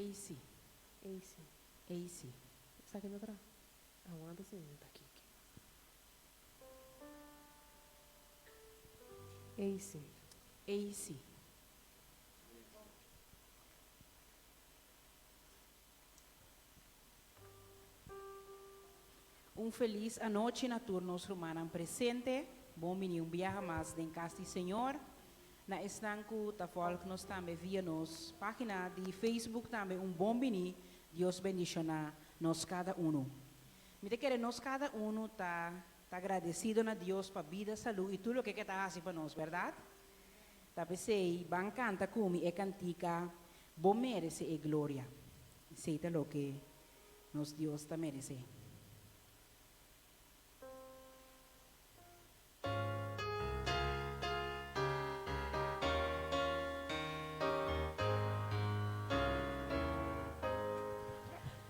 AC. AC. AC. Está aqui atrás. Aguanta assim, tá aqui. AC. AC. Um feliz anoche na turnos rumanan presente. Bom menino, viaja mais em casa do Senhor. Na estanco, ta folk nos também via nos página de Facebook também bom menino. Deus bendiciona nos cada uno. Me te quer nos cada uno tá agradecido a Deus para vida, saúde e tudo o que está fazendo para nós, verdade? Tá pensei, ban canta como é cantica, bom merece e glória. Seita lo que nos Deus está merece.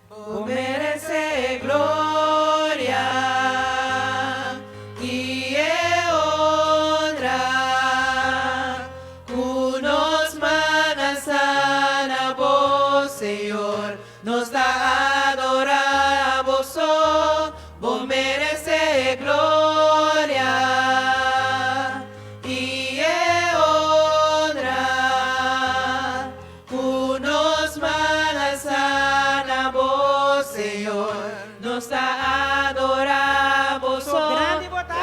Vos merece gloria y honra, cunos manas a vos, Señor, nos da adorar a vos, vos merece gloria y honra, cunos manas a vos, Señor, nos da adorar vos, grande botar.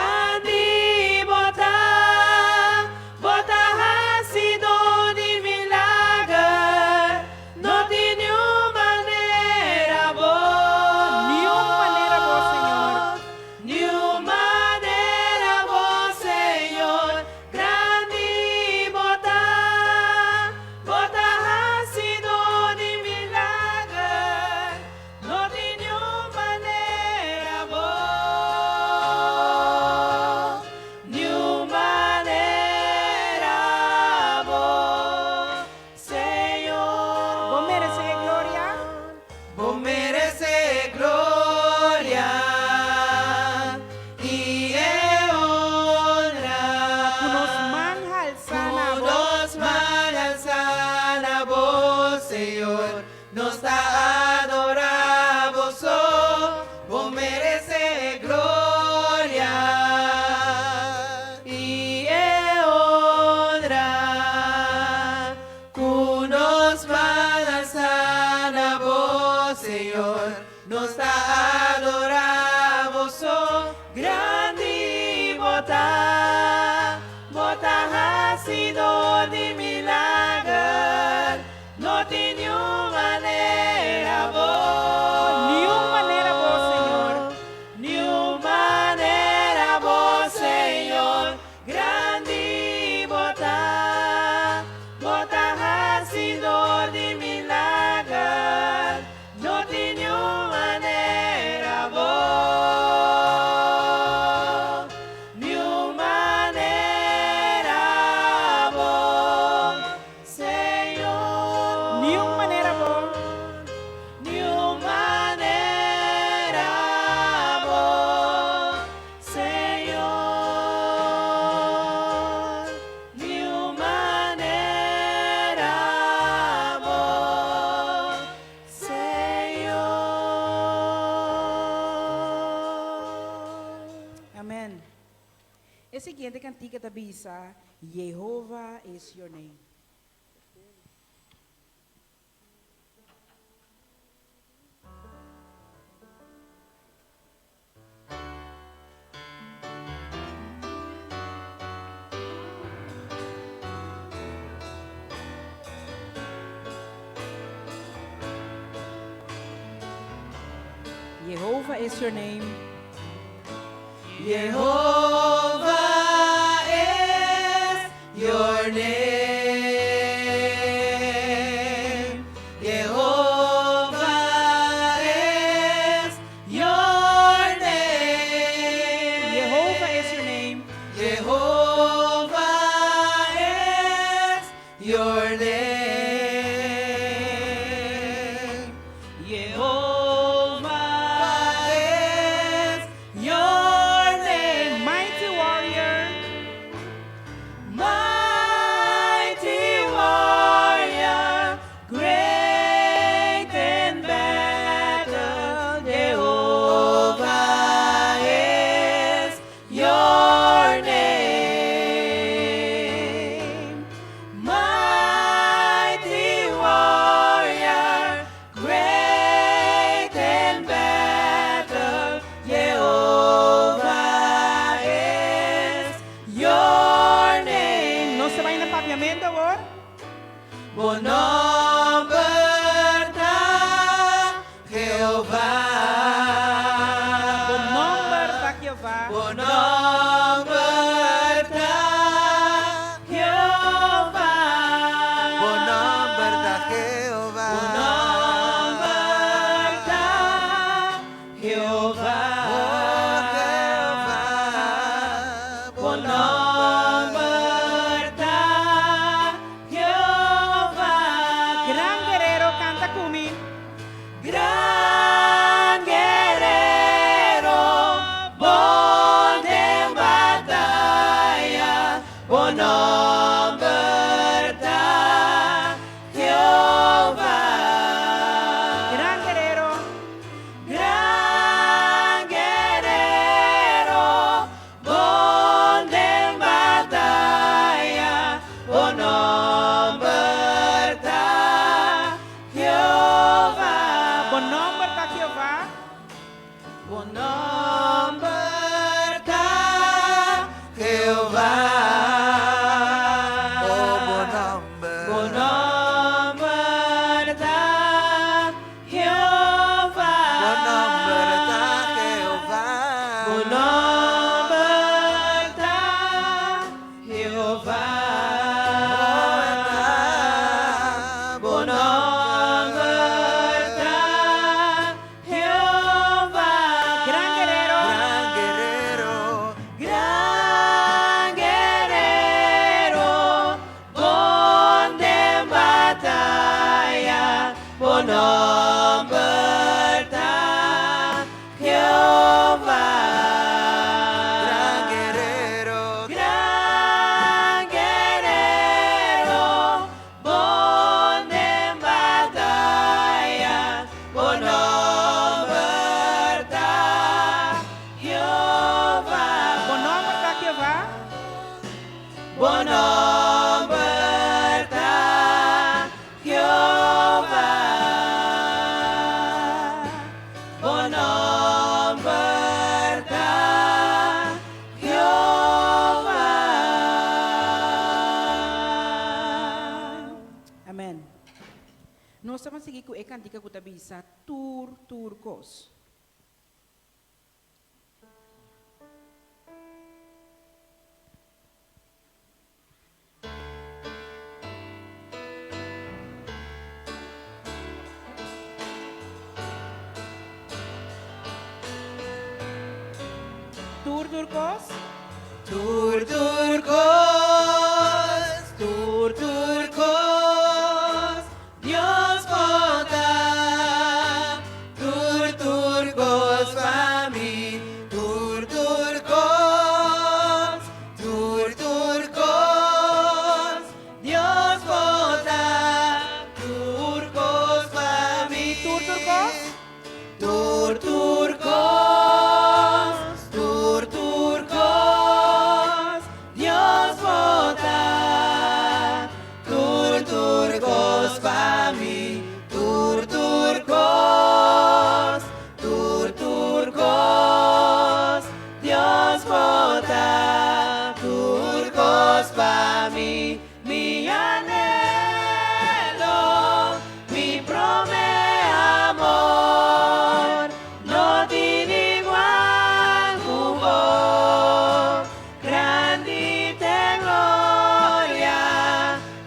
grande botar, botar ha sido de milagre, no tem nenhuma maneira vos, Nenhuma maneira vos, Senhor. nenhuma maneira vos, Senhor, grande botar, botar ha sido de milagre, no tem nenhuma maneira vos, nenhuma maneira vos, Senhor. Bom merece glória. Vos merece gloria y honra. Kunos manhal sana vos. Kunos manhal sana vos, Señor. Nos da adorar vos, vos merece gloria y honra. Kunos manhal sana vos, Señor. Nos da adorar vos, grande botar, botar ha sido de milagre, no tem nenhuma maneira vos, Nenhuma maneira vos, Senhor. nenhuma maneira vos, Senhor, grande botar, botar ha sido de milagre, no tem nenhuma maneira vos, nenhuma maneira vos, Senhor, Nenhuma maneira vos. nenhuma maneira vos, Senhor, nenhuma maneira vos, Senhor. Amém. A seguinte cantiga da bisa, Jehovah is your name. Jehovah is your name. Jehovah is your name. Jehovah is your name. Jehovah is your name. Jehovah is your name. Jehovah is your name. Mighty warrior. Mighty warrior, great Amén, Tabor. Bonomberta, Jehová. Bonomberta, Jehová. Bonomberta, Jehová. Bonomberta Jehová. Bonomberta, Jehová. Bonomberta, Jehová. Gran guerrero, canta kumi. Gran guerrero, bon en batalla, Bonomberta, Jehová. Gran guerrero, Gran guerrero, bon en batalla, Bonomberta, Jehová. bonomberta, Jehová. Bonomberta, Jehová. Oh, Bonomber. Bonomberta, Jehová. Bonomberta Jehová. Bonomberta, Jehová. Bonomberta, Jehová. Gran guerrero, Gran guerrero. Gran guerrero, bon en batalla, Bonomberta, Jehová. Gran guerrero. Gran guerrero, bon en batalla, Bonomberta, Jehová. bonomberta, Jehová. Bonomberta, Jehová. Bonomberta, Jehová. Amen. Nós vamos seguir com a cantiga que está bisa turcos. Turcos. Turcos, Dios vota. Turcos para mí. Turcos, Dios vota. Turcos para mí. Turcos. Turcos, Dios vota. Turcos para mí. Turcos, Dios vota. Turcos para mí. Mi anhelo, mi amor, no tiene igual jugó, grandita gloria,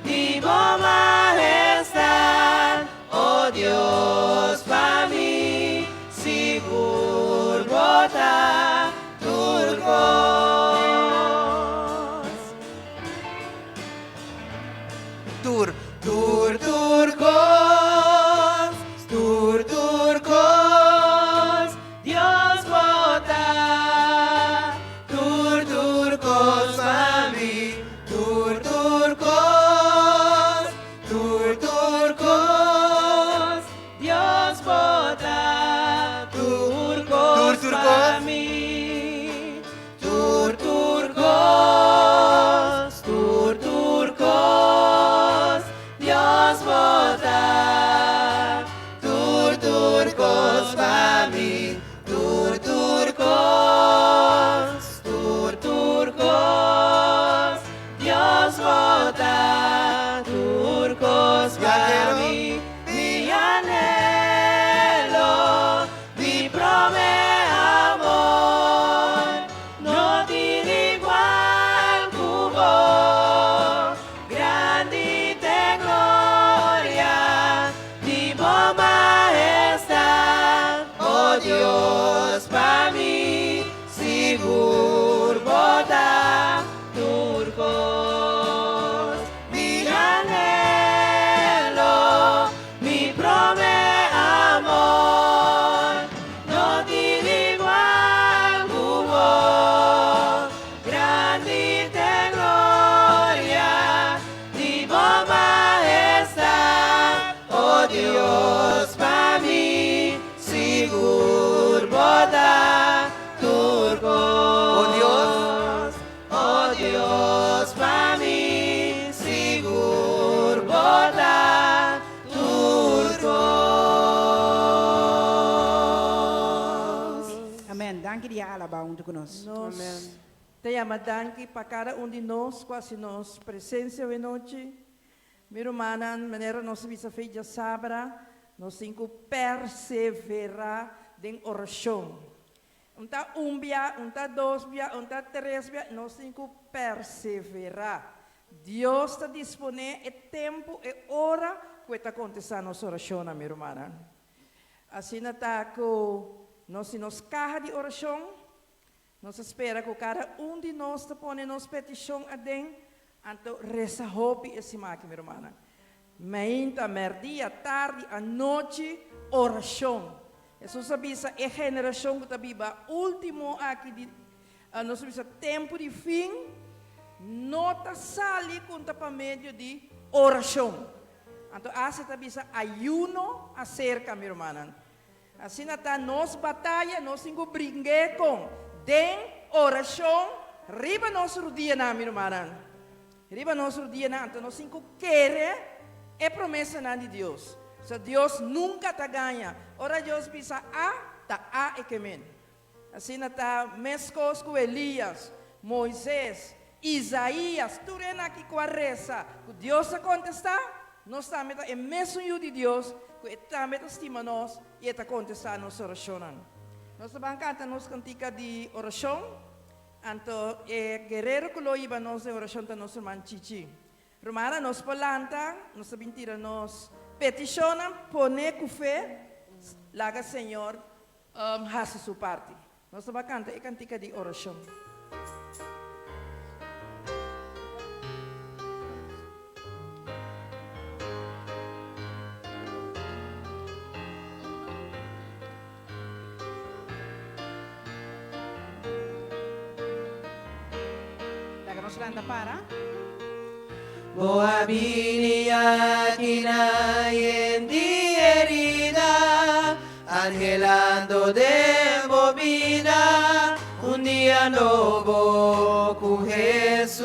vivo majestad, oh Dios para mí, seguro bota turcos. Turcos, Dios vota. Turcos para mí. Turcos, Dios vota. Turcos para mí. Turcos, Dios para mí, seguro botar turcos. Amen. Dank je die allemaal untuk ons. Nós te danke para cada um de nós, quase nós presença hoje noite. Meu irmão, maneira nós visa feita sabra, nós temos que perseverar em oração. Unta dia, unta dia, unta dia, nós temos que perseverar. Deus está disponível, é tempo, é hora que está acontecendo a nossa oração, meu irmão. Assim, nós nos carga de oração, nós espera que cada um de nós te põe nos petição a Deus, então reza hope esse máquina, meu irmão. Mainta, merdia, tarde, à noite, oração. Isso sabia é geração que está viva, último aqui de nós sabia tempo de fim, nota sali conta para meio de oração. Então, assim está ayuno acerca, meu irmão. Assim está nós batalha, nós temos que brincar com den oração, riba nosso dia na meu irmão. Riba nosso dia na, então nós temos que querer é promessa de Deus. So Deus nunca te ganha. Ora Deus pensa a e que men. Assim está mescos com Elias, Moisés, Isaías, tu rena aqui com a reza. Deus a contestar, nós também é mesmo de Deus, que também estima nós e está contestar nossa oração. Nós vamos cantar nossa cantica de oração. Então, guerreiro que lo iba nós de oração da nossa irmã Chichi. Romana nos polanta, nos abintira nos peticiona, pone com fé, laga Senhor, hace sua parte. Nós vamos cantar a cantica de oração. Nos canta para. Boa vinia en di herida, angelando de bobina, un día nuevo con Jesús.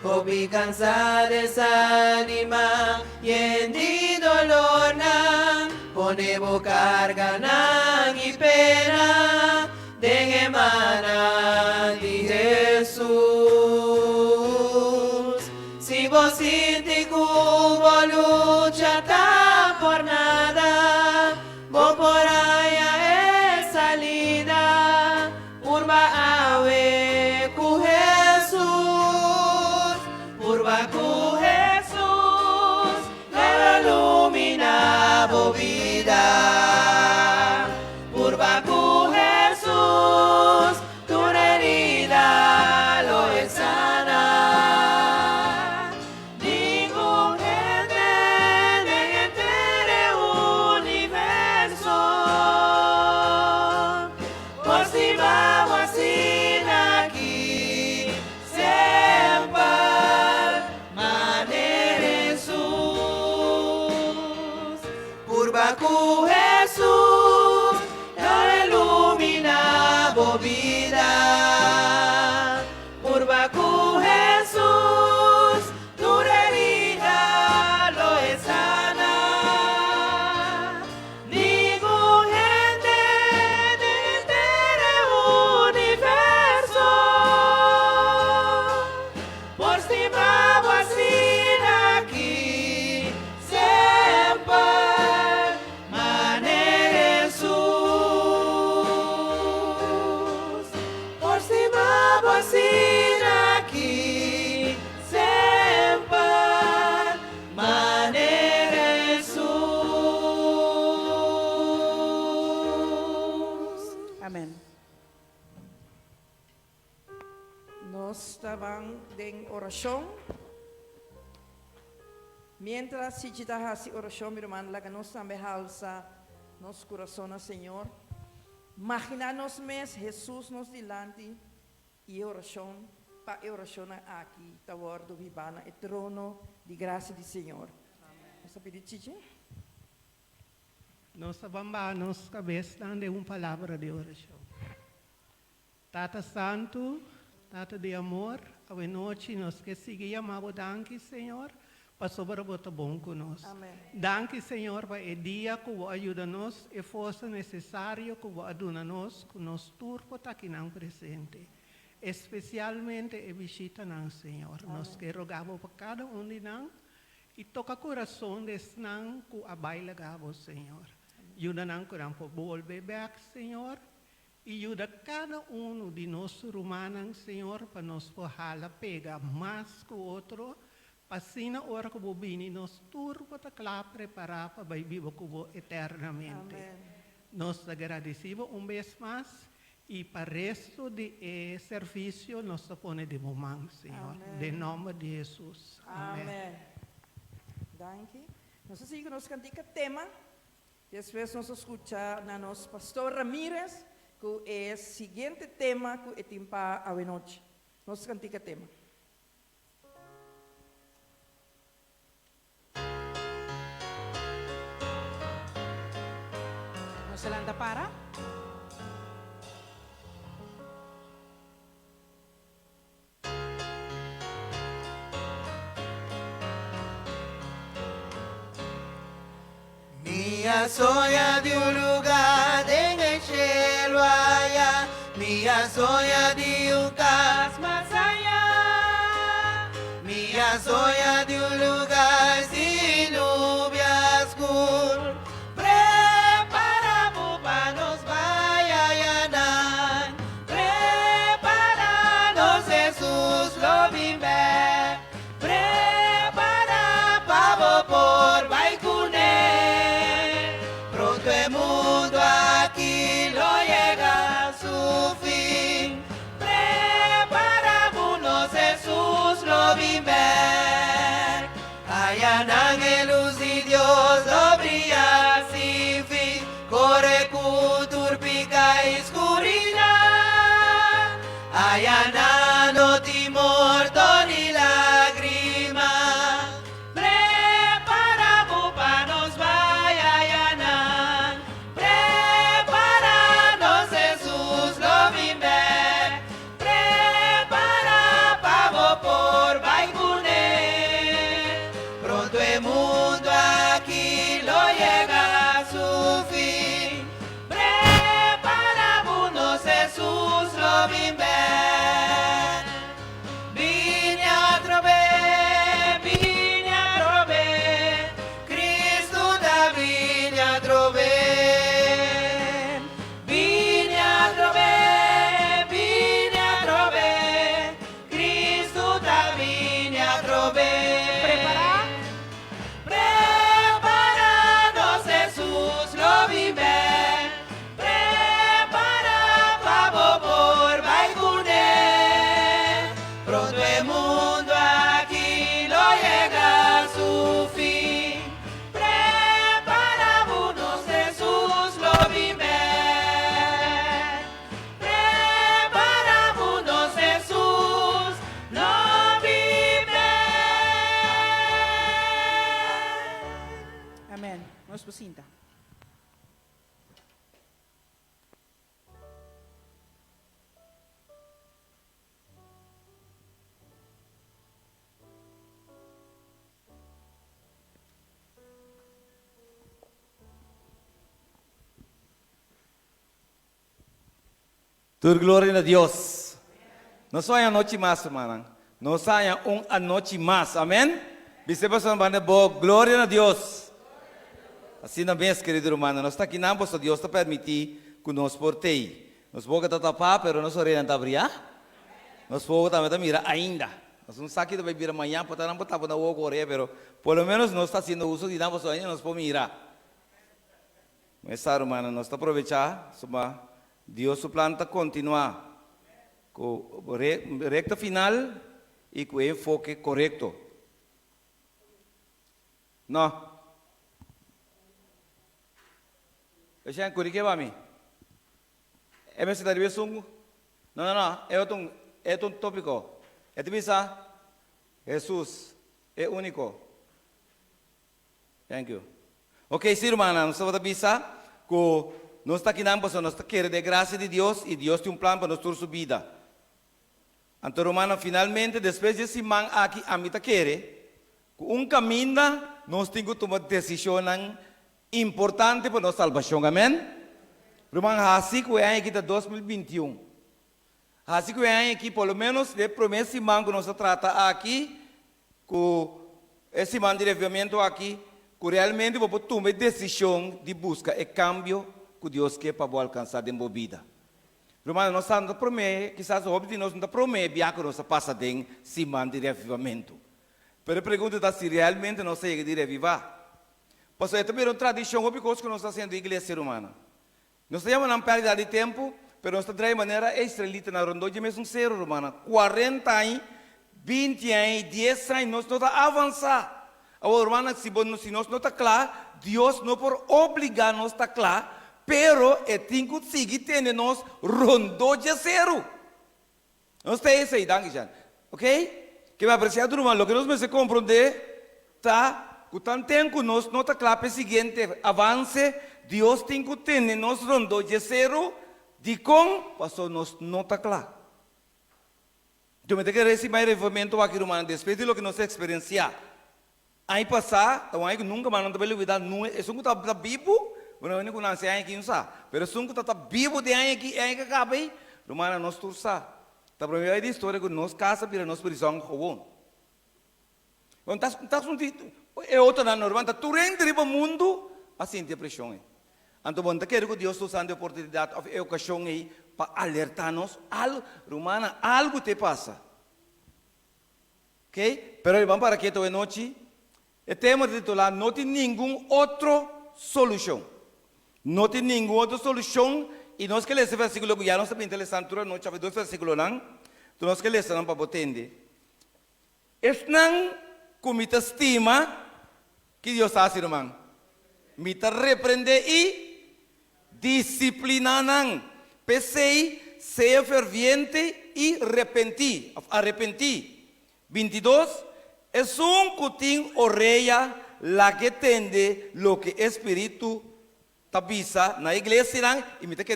Obi cansada, desanima, y en di dolor, pone carga y pena, de emana de Jesús. Si vos sinti cubo lucha ta por nada, vos por allá es salida, urba ave cu Jesús, urba cu Jesús, la ilumina vo vida, urba cu Jesús, tu herida lo es sana. Ningún gente del universo, por si vamos así aquí, siempre manera Jesús, curva cu Jesús, la ilumina vo vida, curva cu Jesús, tu herida lo es sana. Ningún gente del universo, por si bravo así aquí, siempre manera Jesús, por si bravo así aquí, siempre manera Jesús. Amén. Nós estavam em oração. Mientras se está fazendo oração, meu irmão, lá que nós também alça nosso coração ao Senhor. Imagina-nos mesmo Jesus nos delante e oração, para oração aqui, está do vivana, o trono de graça do Senhor. Vamos pedir, Chichi? Nós vamos nos cabeça dando uma palavra de oração. Tata Santo, Tata de amor, a noite nós que seguíamos, danke, Senhor, para sobrevotar bom conosco. Amém. Danke, Senhor, para o dia que você ajuda-nos e força necessária que você ajuda-nos, que nós turpo está aqui não presente. Especialmente a visita, não, Senhor. Nós que rogamos para cada de nós e toca o coração desse não que a baila gabo, Senhor. Ajuda-nos que não podemos volver back, Senhor. E ajuda cada de nós humanos, Senhor, para nós poder pegar mais que o outro. Assim, na hora que você vem, nós turpo está claro preparar para viver com você eternamente. Amém. Nós agradecemos vez mais. E para o resto do serviço, nós põe de momento, Senhor. Amém. Em nome de Jesus. Amém. Amém. Danke. Nós seguimos nos cantica tema. Depois nós escuchar na nosso pastor Ramírez, que é o seguinte tema que é timpa a noite. Nós cantica tema. Nós landa para. Mia sogna di un lugar en el cielo allá, mia sogna di un casa más allá, mia sogna di un lugar sin lluvia azul. Preparamos para nos vaya a llenar, preparanos Jesús lo vive, prepara pavo por Baicuné. Pronto el mundo aquí lo llega a su fin. Preparámonos, Jesús lo vive. Allá ángeles y Dios lo brilla sin fin. Corre turpica y oscuridad. Allá no timor, ni lágrima. Preparamos para nos vaya a llenar. Preparanos, Jesús lo vive. Prepara pavo por Baicuné. Pronto el mundo aquí lo llega a su fin. Preparámonos, Jesús lo vive. Vine a trover, Cristo da vine a trover. Vine a trover, Cristo da vine a trover. Preparanos, Jesús lo vive. Prepara pavo por Baicuné. Pronto el mundo aquí lo llega a su fin. Preparámonos, Jesús lo vive. Preparámonos, Jesús lo vive. Amém. Nós posinta. Tur gloria a Dios. Nos hay anoche más, hermano. Nos hay una noche más. Amén. Dice pastor bo, gloria a Dios. Assim na vez, querido hermano, nós está aqui na ambos, Deus está permitir que nos portei. Nós vamos tapar, pero nós oremos a abrir. Nós vamos também mirar ainda. Nós não sabemos que vai vir amanhã, porque não podemos na rua correr, pero por lo menos nós está fazendo uso de ambos ainda, nós podemos mirar. Mas, hermano, nós está aproveitar, Deus su planta continuar com recta final e com enfoque correto. Não. Você não quer para mim? É mesmo da sungguh? Não. É um tópico. É bisa. Jesus é único. Thank you. Ok, sim, irmã, nós vamos bisa que nós está aqui na ambos, nós queremos de graça de Deus e Deus tem plan para nossa vida. Então, Romana, finalmente, depois desse man aqui, a mita querer, com caminho, nós temos que tomar decisão importante para nossa salvação, amém? Romana, assim que é aqui de 2021. Assim que é aqui, pelo menos, de promessa man que nós trata aqui, com esse man de avivamento aqui, que realmente vou tomar decisão de busca e cambio que Deus quer para alcançar em vida. Romano, nós não promete, quizás óbvio, nós não promete que nós passa de cima de revivamento. Mas a pergunta é se realmente nós temos de revivar. Porque é também uma tradição, óbvio, que nós estamos fazendo igreja romana. Nós temos uma perda de tempo, mas nós estamos de maneira israelita na rondônia, mesmo ser romana. 40 anos, 20 anos, 10 anos, nós não estamos avançando. Agora, romana, se nós não estamos claros, Deus não pode obrigar nós a estar claros, pero tem que seguir tendo nós rondônia zero. Nós temos isso aí, Jean. Ok? Que vai apreciar do romano, o que nós precisamos compreender, tá? Que tanto tempo nós não estamos claros para o seguinte, avance, Deus tem que ter nós rondônia zero, de como, pastor, nós não estamos claros. Então, eu tenho que receber mais revivamento aqui, romano, depois de lo que nós experienciamos. Aí passar, então aí nunca mais não vai olvidar, não é isso que está vivo, não é que não se aí que não sabe, mas isso que está vivo de aí que acaba aí, romana nós tursa, tá para mim é a história que nós casa para nós prisão com então tá é outra na normal, tá tu rende para o mundo assim de pressão, então bom, tá quero que Deus nos dê oportunidade, a ocasião aí para alertar-nos, algo, romana, algo te passa, ok? Pero vamos para aqui toda noite. O tema titular, não tem nenhuma outra solução. Não tem nenhuma outra solução. E nós que lemos esse versículo, que já não está interessante, toda noite, há 2 versículos, então nós que lemos para entender. Es não como me estima que Deus faz, irmão. Me repreende e disciplina não. Pensei, seja ferviente e arrepenti. 22. Es que tem orelha la que entende lo que Espírito avisa na igreja e me tem que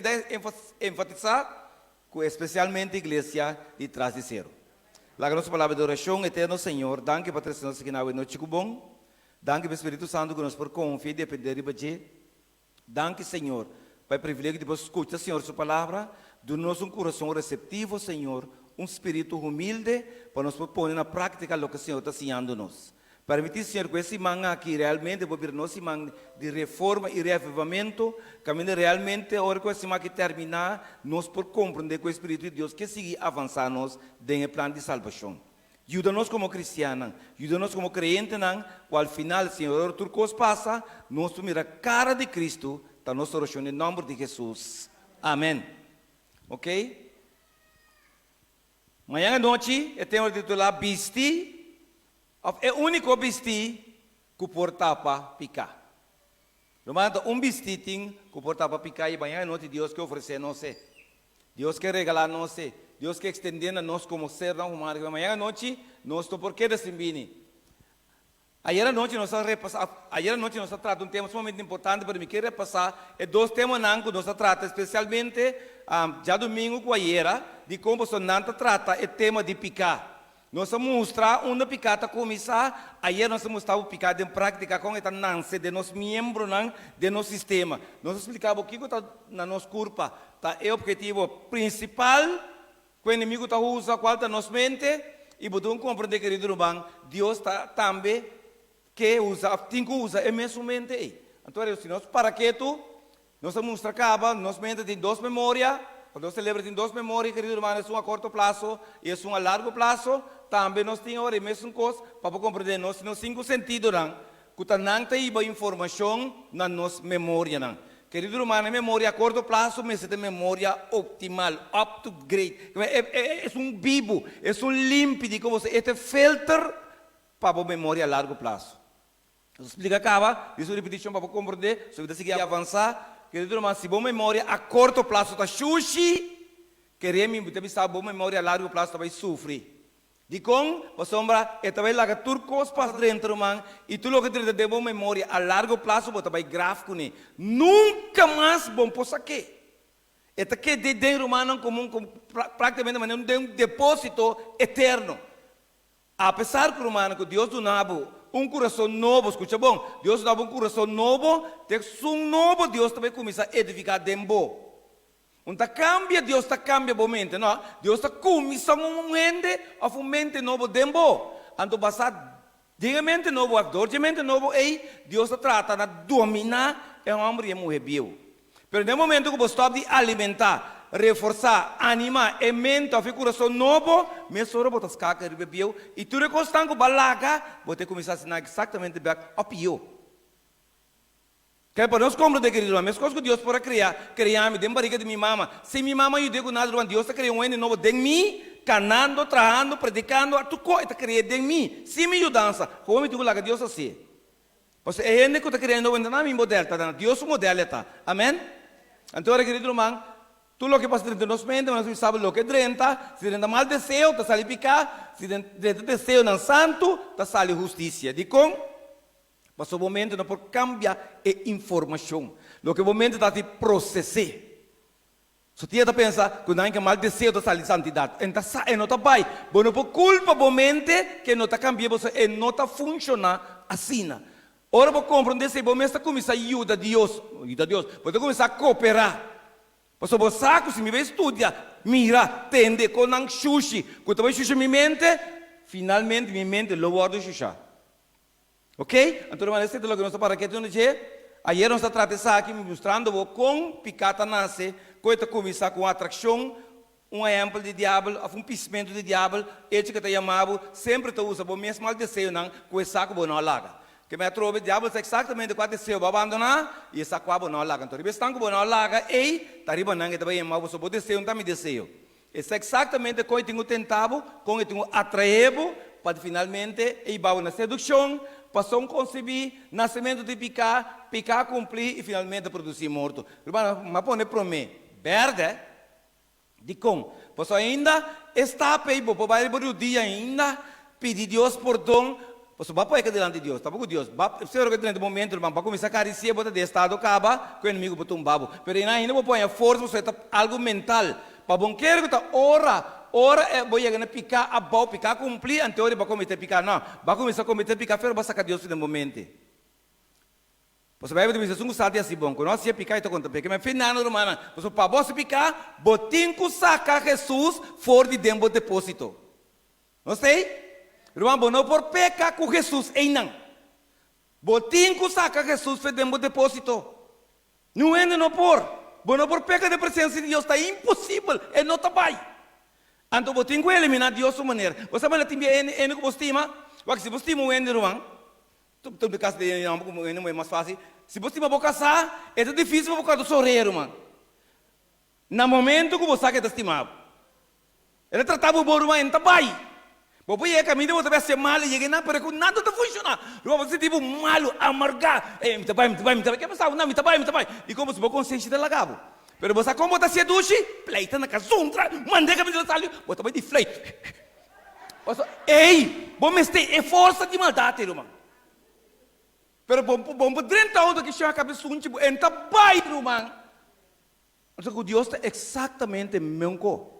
enfatizar que especialmente a igreja de trás de zero. La nossa palavra de oração, eterno Senhor, danke para trazer nós aqui na noite bom, danke para o Espírito Santo que nos por confiar e depender de você. Danke Senhor, para o privilégio de escutar Senhor sua palavra, dá-nos coração receptivo Senhor, espírito humilde para nos pôr na prática o que o Senhor está ensinando-nos. Permitir, Senhor, que esse manhã aqui realmente vai vir nosso manhã de reforma e reavivamento, caminho realmente, a hora que esse manhã terminar, nós por compreender que o Espírito de Deus quer seguir avançando no plano de salvação. Ajuda-nos como cristianos, ajuda-nos como crentes, que ao final, Senhor, tudo que passa, nós tomamos a cara de Cristo, está nossa oração em nome de Jesus. Amém. Ok? Amanhã à noite, eu tenho o titular Bisti, é o único Bisti que portava picar. Romano, Bisti tem que portava picar e amanhã à noite Deus quer oferecer nós, Deus quer regalar nós, Deus quer estender a nós como ser não humano. Amanhã à noite, nós estamos por que desimbini. Ayer à noite nós tratamos um tema extremamente importante para mim, que repassar, é 2 temas que nós tratamos, especialmente, já domingo com ayer, de como nós trata o tema de picar. Nós mostrar onde picar começar, ayer nós mostrava o picar em prática com a nasce de nossos membros de nosso sistema. Nós explicava o que está na nossa curva, é o objetivo principal, que o inimigo está usando, qual está na nossa mente, e podemos compreender, querido irmão, Deus está também que tem que usar é mesmo mente. Então, se nós para que nós mostramos acaba, nós mente tem 2 memórias, quando nós celebramos tem 2 memórias, querido irmão, é a curto prazo e é a largo prazo, também nós temos a mesma coisa para compreender nós temos 5 sentidos, que não tem informação na nossa memória. Querido irmão, a memória a curto prazo, mas é memória optimal, up to grade. É vivo, é límpido, como você, é filtro para a memória a largo prazo. Explica acaba, isso repetição para compreender, se você seguir avançar, querido irmão, se boa memória a curto prazo está xuxi, queremos também saber boa memória a largo prazo também sofre. De com, a sombra, é também lá que turcos para dentro, irmão, e tu lo que tem de boa memória a largo prazo, você também gráfico, nunca mais bom possa que. Esta que de romano comum praticamente maneira de um depósito eterno. Apesar que romano que Deus donava um coração novo, escuta bom, Deus dava um coração novo, tem um novo Deus também começa a edificar dembo. Então cambia, Deus está cambia momento, não? Deus está começando um mente novo dembo. Então passar de mente novo, de mente novo, Deus está tratando de dominar o homem e a mulher bio. Pero no momento que você está de alimentar, reforçar, animar, e mente, a coração novo, mesmo hora você está rebebeu, e tu recostando com balaga, você começa a ensinar exatamente o pior. Que para nós compreender, querido, a mesma coisa que Deus pode criar-me dentro da barriga de minha mama. Se minha mama eu digo nada, Deus está criando um ente novo dentro de mim, canando, trabalhando, predicando, tu coisa está criando dentro de mim. Se me ajuda, como eu digo lá que Deus assim. Porque é ele que está criando um ente novo, modelo, está Deus modelo está. Amém? Então, querido irmão, tudo o que passa dentro de nós mente, nós sabemos o que é drenta, se dentro mal desejo, está sali picar, se dentro desejo não santo, está sali justiça. De com, mas o momento não pode cambiar a informação. O que o momento está de processar. Se você está pensando que não é mal desejo, está sali santidade. Então, não está bem. Mas não pode culpa o momento que não está cambiando, e não está funcionando assim. Ora, você compreender se você está começando a ajudar Deus, você começa a cooperar. Porque você sabe, se me vê estudar, mira, tende, com um sushi, quando você sushi minha mente, finalmente minha mente louvor do sushi. Ok? Então, mas esse é o que nós estamos para que tu não dizer. Ayer nós estamos tratando aqui, mostrando com picata nasce, coisa começar com atração, exemplo de diabo, um piscimento de diabo, ele que está chamado, sempre tu usa o mesmo mal desejo, não, com esse saco não larga. Que me trove o diabo é exatamente quando desejo abandonar e essa coisa não larga. Então, se tanto não larga, tá riba não que também mas você pode desejo, não me desejo. Esse é exatamente como eu tenho tentado, como eu tenho atraído, para finalmente ir para uma sedução, passou conceber, nascimento de picar, cumprir e finalmente produzir morto. Mas põe para mim, verdade? De como? Pois ainda está para ir para o dia ainda, pedir Deus perdão. Você vai para delante de Deus, tá bom Deus. Se eu que no momento, irmão, para começar a acariciar, bota de estado acaba, que o inimigo botou babo. Pero ainda vou pôr a força, você está algo mental. Para bom querer que tá ora vou chegar a picar, a bom picar, cumprir, ante hora vai cometer picar, não. Vai começar a cometer picar, pero vai sacar Deus no momento. Você vai ver se um sabe assim bom, quando você picar, então conta porque mas final irmã, você para você picar, botinho sacar Jesus fora de dentro do depósito. Não sei? Irmão, não por pecar com Jesus, não. Botinho saca Jesus foi dentro do depósito. Não é não por. Não por pecar da presença de Deus, está impossível, ele não está bem. Então, botinho eliminar Deus de maneira. Você vai ter que você estima, porque se você estima o irmão, tu me casas de não é mais fácil. Se você vai casar, é difícil para o sorrir, irmão. No momento que você está estimado, ele tratava o bom irmão, não está bem. Você é caminho, você vai ser mal e chega na para que nada está funcionando. Você tipo malo, amargar, me tá bem, que passava, não, me tá bem. E como se você consciente de lagabo. Pero você como está se duche, pleita na casundra, manda caminho de salio, você vai de fleito. Ei, você tem força de maldade, irmão. Pero bom, dentro onde que chama a cabeça tipo, entra bem, irmão. Então Deus está exatamente mesmo.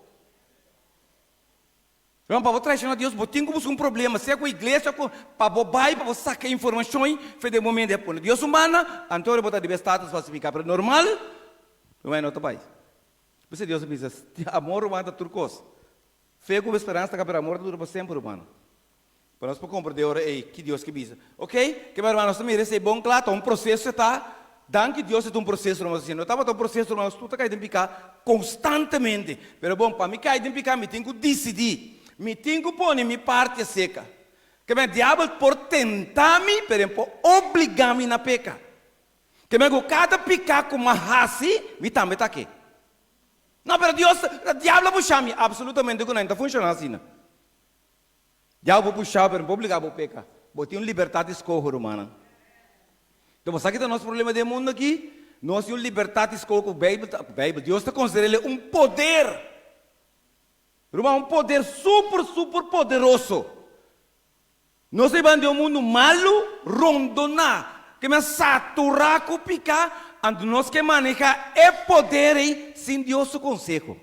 Irmão, para você trazer a Deus, você tem que buscar problema. Se é com a igreja, para você para você sacar informações, foi de momento depois. Deus humana, então ele botar de status para ficar para normal, não é nota bem. Você Deus diz, amor humano é turcos. Fé com esperança, que para amor dura para sempre, humano. Para nós compreender, que Deus que diz. Ok? Que meu irmão, nós também recebemos bom claro, um processo está. Danke Deus é um processo, irmão. Não estava um processo, irmão, tu está caindo picar constantemente. Mas bom, para mim cair picar, me tenho que decidir. Me tenho que pôr minha parte seca. Que o diabo por tentar-me, por obrigar-me na peca. Que me cada picar com uma raça, me também está aqui. Não, mas Deus, o diabo puxa-me. Absolutamente não está funcionando assim. O diabo puxar, mas não obrigar a pecar. Você tem uma liberdade de escolha, humana. Então, você sabe que o nosso problema do mundo aqui? Nós temos liberdade de escolha com a Bíblia. Deus está considerando ele um poder. Irmão, um poder super poderoso. Nós vamos de um mundo malo, rondonar, que me saturar com picar, ante nós que maneja é poder sem Deus o consejo.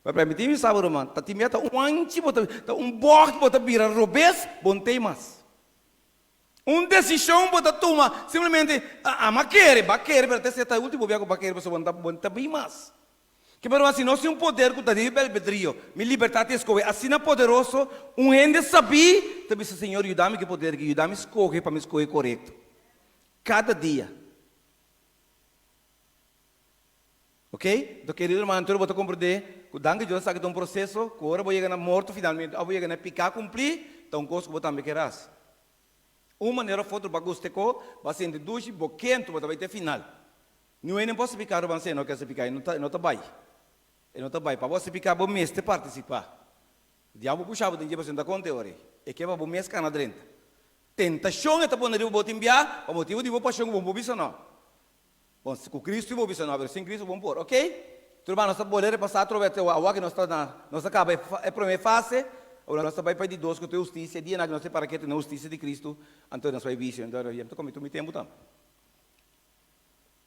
Vai permitir me sabe, irmão? Tá timia tá anti bota bordo bota vira robes bom temas. Decisão bota toma simplesmente ama querer, para ter certa último viago para querer pessoa bota bem mais. Que pero assim nós temos um poder que tá de albedrío, me liberdade escolher, assim é poderoso, gente sabia, também se Senhor ajuda-me que poder que ajuda-me escolher para me escolher correto. Cada dia. Ok? Então, querido irmão, eu vou compreender que o dangue de Deus está um processo, que agora vou chegar na morte finalmente, eu vou chegar na picar, cumprir, então coisa que vou também querer. Uma maneira foto para você ter, vai ser de duas, boquento, vai ter final. Não é nem posso picar, você não quer se picar, não está bem. Não está bem, para você picar, vou mês de participar. O diabo puxava, tem que você dar conta, é que vai mês cana dentro. Tentação é para poder vou te enviar, para motivo de vou paixão, vou bisar não. Bom, com Cristo vou bisar não, sem Cristo vamos pôr, ok? Tudo bem, nós podemos passar através do água que nós acaba, é a primeira fase, ou nós vai pedir Deus com a tua justiça, dia na que nós para que tenha a justiça de Cristo, então nós vai visar, então eu estou com o tempo também.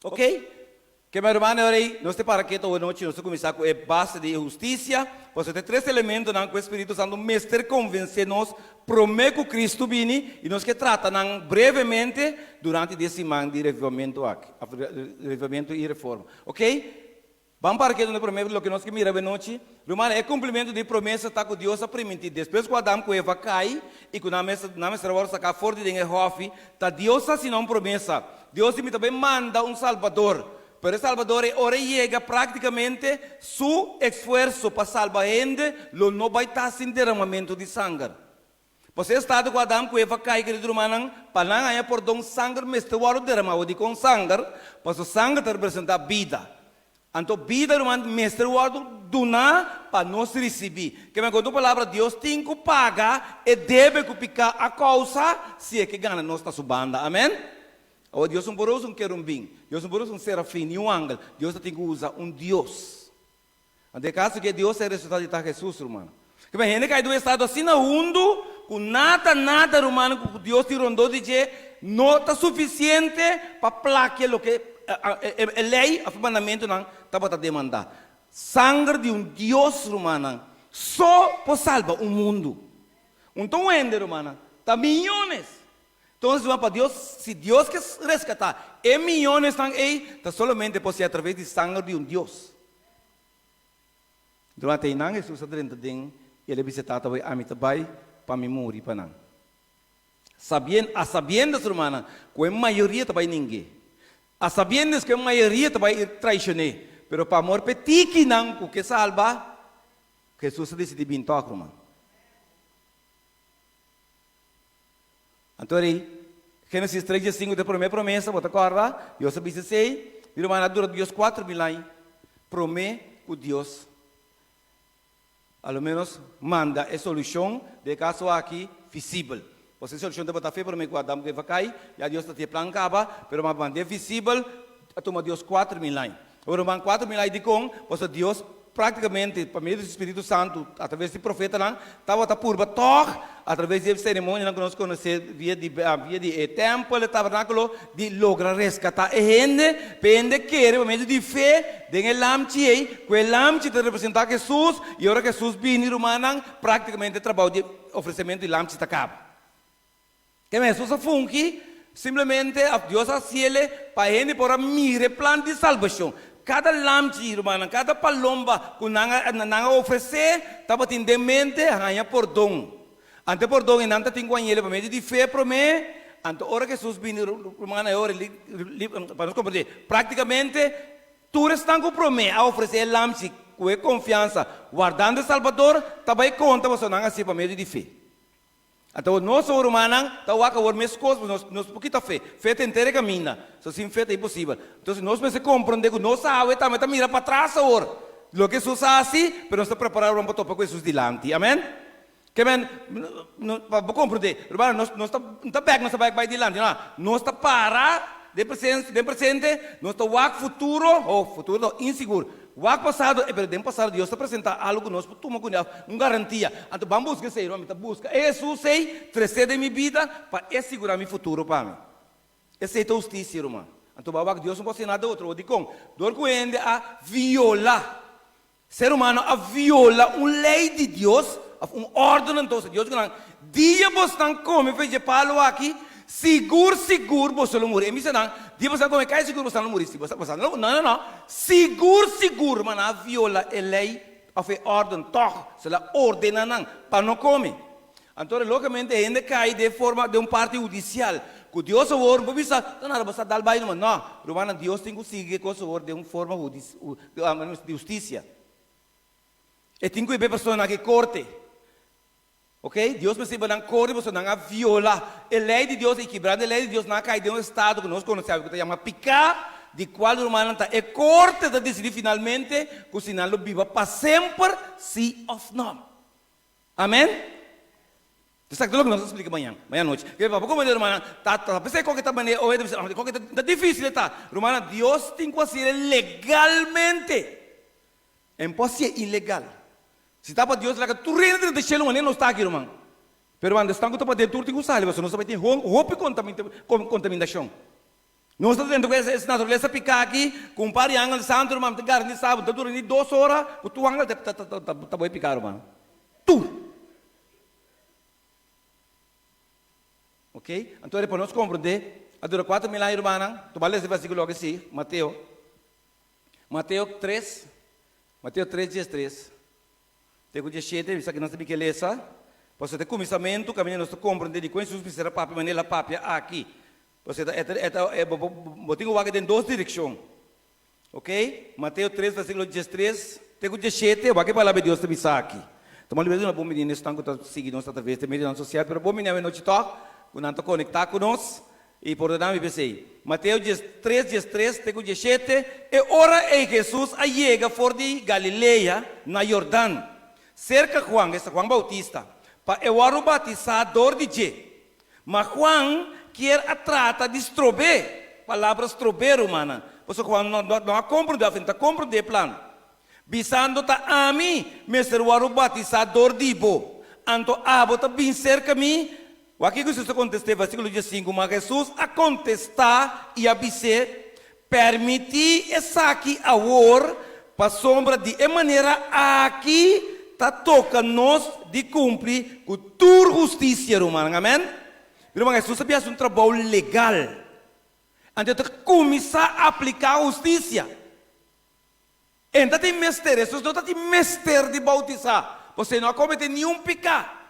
Ok? Que meu irmão, nós para que toda noite nós começamos com a base de justiça, você tem três elementos que o Espírito Santo mestre convence-nos, promete que Cristo vini e nós que trata brevemente durante esse semana de revivamento aqui, revivamento e reforma. Ok? Vamos para que nós promete o que nós que mira a noite, irmão, é cumprimento de promessa tá com Deus a permitir. Depois que Adão com Eva cai e que na mesa agora sacar forte de Hofe, tá Deus assinou uma promessa. Deus também manda um Salvador. Pero Salvador ahora llega prácticamente su esfuerzo para salvar gente, lo no vai estar sin derramamento de sangue. Você está com Adão com Eva cai, querido irmão, para não ganhar por don sangue, mas te vou derramar de com sangue, para o sangue representa vida. Então, vida, irmão, mestre guardo donar para nós receber. Que me contou a palavra, Deus tem que pagar e deve picar a causa, se é que ganha nossa subanda. Amém? Oh, Deus não pode usar querubim, Deus não pode usar serafim, nem ángel. Deus tem que usar Deus. Ante caso que Deus é o resultado de Jesus, irmão. Que a gente cai do estado assim no mundo, com nada, irmão, que Deus te rondou de dizer, não está suficiente para plaquear o que a lei, o mandamento não está para demandar. Sangue de Deus, irmão, só para salvar o mundo. Então, irmão, está milhões. Então, para Deus, se Deus quer resgatar, milhões estão aí, está somente pode ser através de sangue de Deus. Durante o ano, Jesus está dentro de ele visitar também a mim também para me morrer para não. Sabendo, irmã, que a maioria também ninguém. Sabendo que a maioria também traicionou, mas para amor petit que não, que salva, Jesus decidiu vir tocar, irmão. Então, Gênesis 3:5 da primeira promessa, você acorda? Deus disse assim, irmã, dura Deus 4.000 anos, promete que Deus, ao menos, manda a solução de caso aqui visível. Você solução de botar fé para mim que Adão deve cair, e Deus está te plancava, mas manda visível, toma Deus 4.000 anos. Agora, 4.000 anos de com, você Deus praticamente, por meio do Espírito Santo, através do profeta, estava por bator, através da cerimônia que nós conhecemos, via de templo, tabernáculo, de lograr resgatar a gente, pende que, por meio de fé, de lamchi, que o lamchi te representa Jesus, e agora que Jesus vem, irmão, praticamente o trabalho de oferecimento de lamchi está acaba. Que Jesus a funki, simplesmente, Deus a ciele, para a gente para mirar o plano de salvação. Cada lamchi, irmão, cada palomba que não oferecer, estava tendo em mente, ganha perdão. Ante perdão, e não tem que ganhar para meio de fé para mim. Ante hora que Jesus vem, irmão, para nos compreender, praticamente, tu estás com promessa a oferecer lamchi com confiança, guardando o Salvador, também conta você não assim para meio de fé. Então, nós, irmãos, estamos a ver as coisas, nós pouquinho fé. Fé tem inteira caminha. Se sem fé é impossível. Então, nós precisamos compreender que nós sabemos, também está mirando para trás agora. O que Jesus faz, mas nós estamos preparados para topar com Jesus delante. Amém? Que amém? Para compreender. Irmão, nós não estamos para delante. Nós estamos para de presente, nós estamos a futuro inseguro. O ano passado, Deus está apresentando algo que nós podemos uma garantia. Então, vamos buscar, irmão, busca. Jesus, precede minha vida para assegurar meu futuro para mim. Essa é a justiça, irmão. Então, babak Deus não pode ser nada outro. Dicom, dor que ende a violar. Ser humano a viola lei de Deus, ordem então Deus que dia você não come fez palo aqui, seguro você não morrer. Me senang, dia você não come cai seguro você não morrer. Não. Seguro, mas a viola lei a fe ordem toch, se la ordena não para não comer. Então, localmente ainda cai de forma de parte judicial. Que Deus o oro, não bisa, não basta dar baile, não. Romana Deus tem que seguir com o oro de uma forma de justiça. E tem que ver pessoas que corte. Ok? Deus precisa não corte, você não viola. A lei de Deus é quebrada, a lei de Deus não cai de um estado que nós conhecemos, que se chama picar, de qual o humano está. E corte de decidir finalmente que o sinal viva para sempre, sim ou não. Amém? Está tudo que nós explica amanhã noite. Que papo como dizer irmã, tá pensei que tá maneira ou é difícil tá. Romana Deus tem que fazer legalmente. É impossível ilegal. Se está para Deus lá que tu reina de chelo não está aqui, irmão. Pero quando está com tu para dentro tem que usar, você não sabe ter roupa contaminação. Nós estamos dentro dessa natureza picar aqui, com pari angal santo, irmão, te garante sabe, tu durante 2 horas, o tu angal tá vai picar, irmão. Tu. Ok? Então, depois nós compreender, a dura 4.000 anos, irmã, tu vai ler esse versículo logo assim, Mateus 3, 13. Tem que dizer, isso aqui não sabe que ler, sabe? Você tem começamento, caminho nós compreender de como Jesus precisa papi, maneira papi aqui. Você botinho o água em 2 direções. Ok? Mateus 3, versículo 13. Tem que dizer, o que a palavra de Deus te bisa aqui. Então, uma boa menina, estão seguindo nós através da mídia social, mas boa menina, não te toca. Quando está conectado conosco, e por nada me pensei. Mateus 3, tem que dizer, e ora é Jesus a chega fora de Galileia, na Jordão, cerca de Juan Bautista, para eu o batizador de Je. Mas Juan quer a trata de estrober, palavra estrober humana, porque Juan não compreende plano. Bisando ta a mim, me ser o batizador de Bo, anto abo ta bem cerca mim. O que Jesus contestou, versículo 5, mas Jesus a contestar e a dizer, permitir essa aqui a or, para sombra de maneira aqui, tá toca nós de cumprir com tua justiça, irmão, amém? Irmão, Jesus sabia um trabalho legal, antes de começar a aplicar a justiça. Então tem mestre, Jesus não tem mestre de bautizar, você não comete nenhum pecado.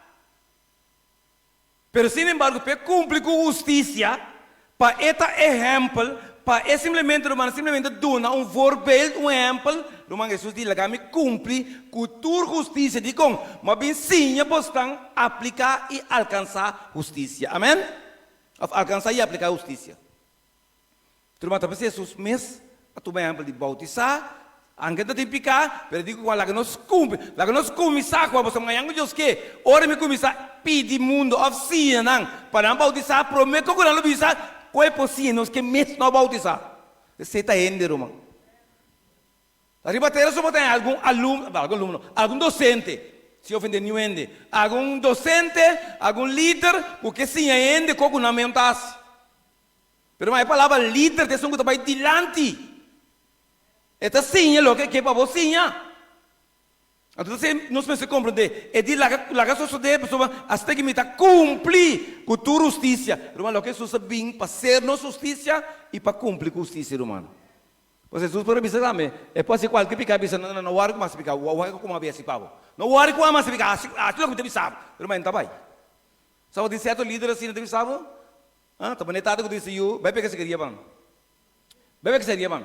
Pero, sin embargo, para cumprir com justiça, para este exemplo, para simplesmente, irmão, simplesmente dar um voorbeeld, um exemplo, irmão, Jesus diz, que me cumpre com tua justiça, de com, mas bem sim, você aplicar e alcançar justiça. Amém? Alcançar e aplicar justiça. Irmão, talvez Jesus mesmo, a tu exemplo de bautizar, angkat de picar, pero digo que nós começar com você manhã Deus que ora me começar pedir mundo of sia não para não bautizar prometo que não bisa qual é possível nós que mesmo não bautizar você está indo irmão arriba ter só tem algum docente se ofender nenhum ende algum docente algum líder porque sim ainda com uma mentas pero a palavra líder tem que vai dilante. Esta sim é o que é para você. Então, nós precisamos compreender. É de lá que sociedade, pessoa, até que me está cumprir com tua justiça. Irmão, o que Jesus vem para ser nossa justiça e para cumprir com justiça, irmão. Porque Jesus pode dizer também, é para ser qualquer pecado, não há mais pecado, não há como havia esse pavo. Não há mais pecado, aquilo que te sabe. Irmão, está bem. Sabe de certo líder assim, não te sabe? Está bonitado que disse, vai pegar esse queria, bom. Vai pegar esse queria, bom.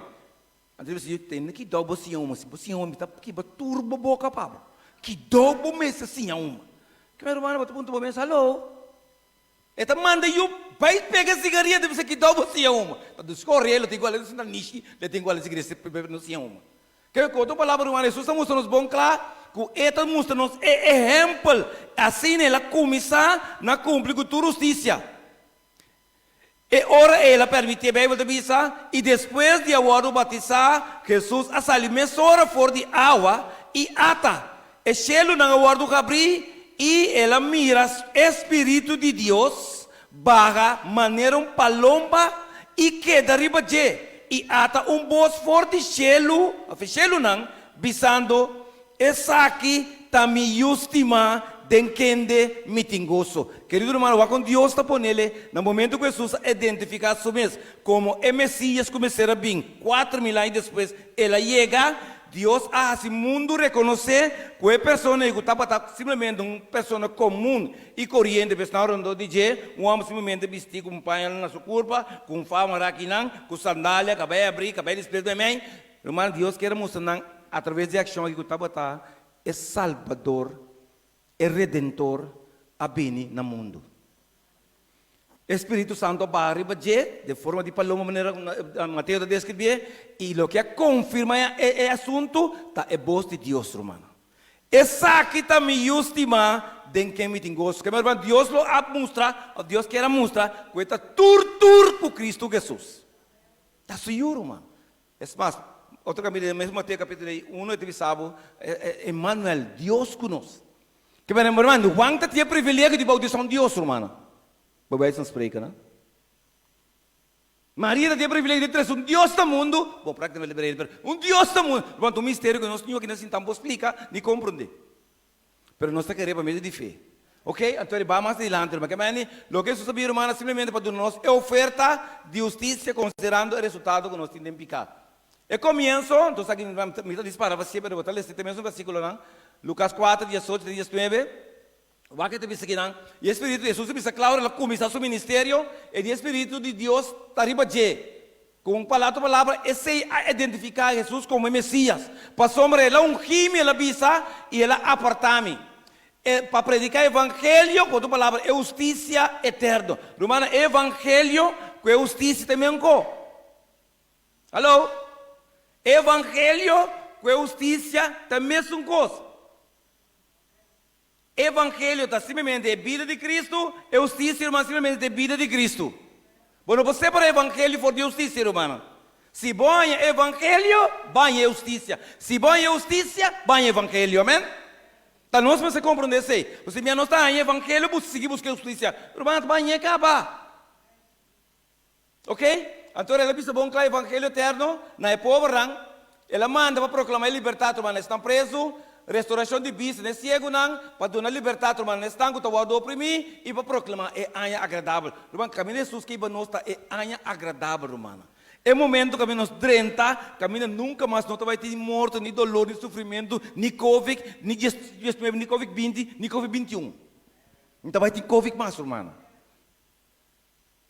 Então você tem que dar você uma, se você uma está que turbo boca pabo, que dobro mês assim uma. Que meu irmão botou ponto mês, alô. Então manda eu vai pegar cigarrinha de você que dobro você uma. Para descorrer ele tem igual ele na niche, ele tem igual cigarrinha não se uma. Que eu conto palavra irmão Jesus mostra nos bom claro, que eta mostra nos exemplo, assim ela começar na cumprir com tua justiça. E ora ela permitiu a Bíblia de bisa e depois de agora batizar, Jesus a sair mesora fora de água e ata. E chelo na agora do cabri e ela mira Espírito de Deus barra maneira palomba e queda riba je, e ata bos forte chelo, chelo nang, bisando, essa aqui tá me justima, denkende mitingoso. Querido irmão, o com Deus está por ele, no momento que Jesus identificar a mesmo como o Messias começará a vir, 4.000 anos depois, ele chega, Deus hace o mundo reconhecer que a pessoa que está simplesmente uma pessoa comum e corrente, porque na hora do DJ, um homem simplesmente vestido com um painel na sua curva, com fama raquinang, com sandália, cabelo abrir, cabelo espírito também. Irmão, Deus quer mostrar através de ação que está é Salvador, é Redentor, a bem no mundo. Espírito Santo vai de forma de paloma, maneira Mateus descreve, e o que confirma é assunto, tá é voz de Deus, romano. Essa aqui está me justima, den que me tingos, que Deus lo mostra, Deus quer mostrar, que está tur por Cristo Jesus. Está seguro, mano. É mais, outro capítulo, mesmo Mateus capítulo 1, ele sabe, Emmanuel, Deus conosco. Que meu irmão, Juan tinha privilégio de bautizar Deus, romano. Babai se spreken, né? Maria tinha privilégio de trazer Deus do mundo. Bom, praticamente, Deus do mundo. Quanto o mistério que nós tínhamos que não estamos explicar, nem compreender. Mas nós queremos para meio de fé. Ok? Então ele vai mais adiante. Mas o que Jesus sabia, irmão, simplesmente para nós é oferta de justiça, considerando o resultado que nós temos pecado. E começo, então aqui me dispara, você vai botar esse mesmo versículo, não? Lucas 4, 18, 19. O que te diz aqui, não? E o Espírito de Jesus diz claro, ele começa seu ministério, e o Espírito de Deus está arriba de. Com palavra, esse identificar Jesus como Messias. Para sombra, ele ungime, ele avisa, e ele aparta-me. Para predicar o Evangelho, com a palavra, é justiça eterna. Romana, Evangelho, com justiça também. Alô? Evangelho, com justiça também são coisas. Evangelho está simplesmente a vida de Cristo, e justiça, irmão, simplesmente a vida de Cristo. Bueno, você para o Evangelho for de justiça, irmão. Se bom é Evangelho, bom é justiça. Se bom é justiça, bom é Evangelho, amém? Então nós vamos compreender isso. Você não está em Evangelho, você seguir buscar justiça. Irmão, bom é acabar. Ok? Então ele disse bom que o Evangelho eterno, na pobre, ele manda para proclamar a liberdade, irmão, estão presos. Restauração de business, cego não, para dar liberdade, irmão, estão com o oprimir e para proclamar é anha agradável. Irmão, caminho Jesus que nós está é anha agradável, irmão. É momento que nós drenta, caminho nunca mais não vai ter morte, nem dolor, nem sofrimento, nem Covid, nem Covid-20, nem Covid-21. Não vai ter Covid mais, irmão.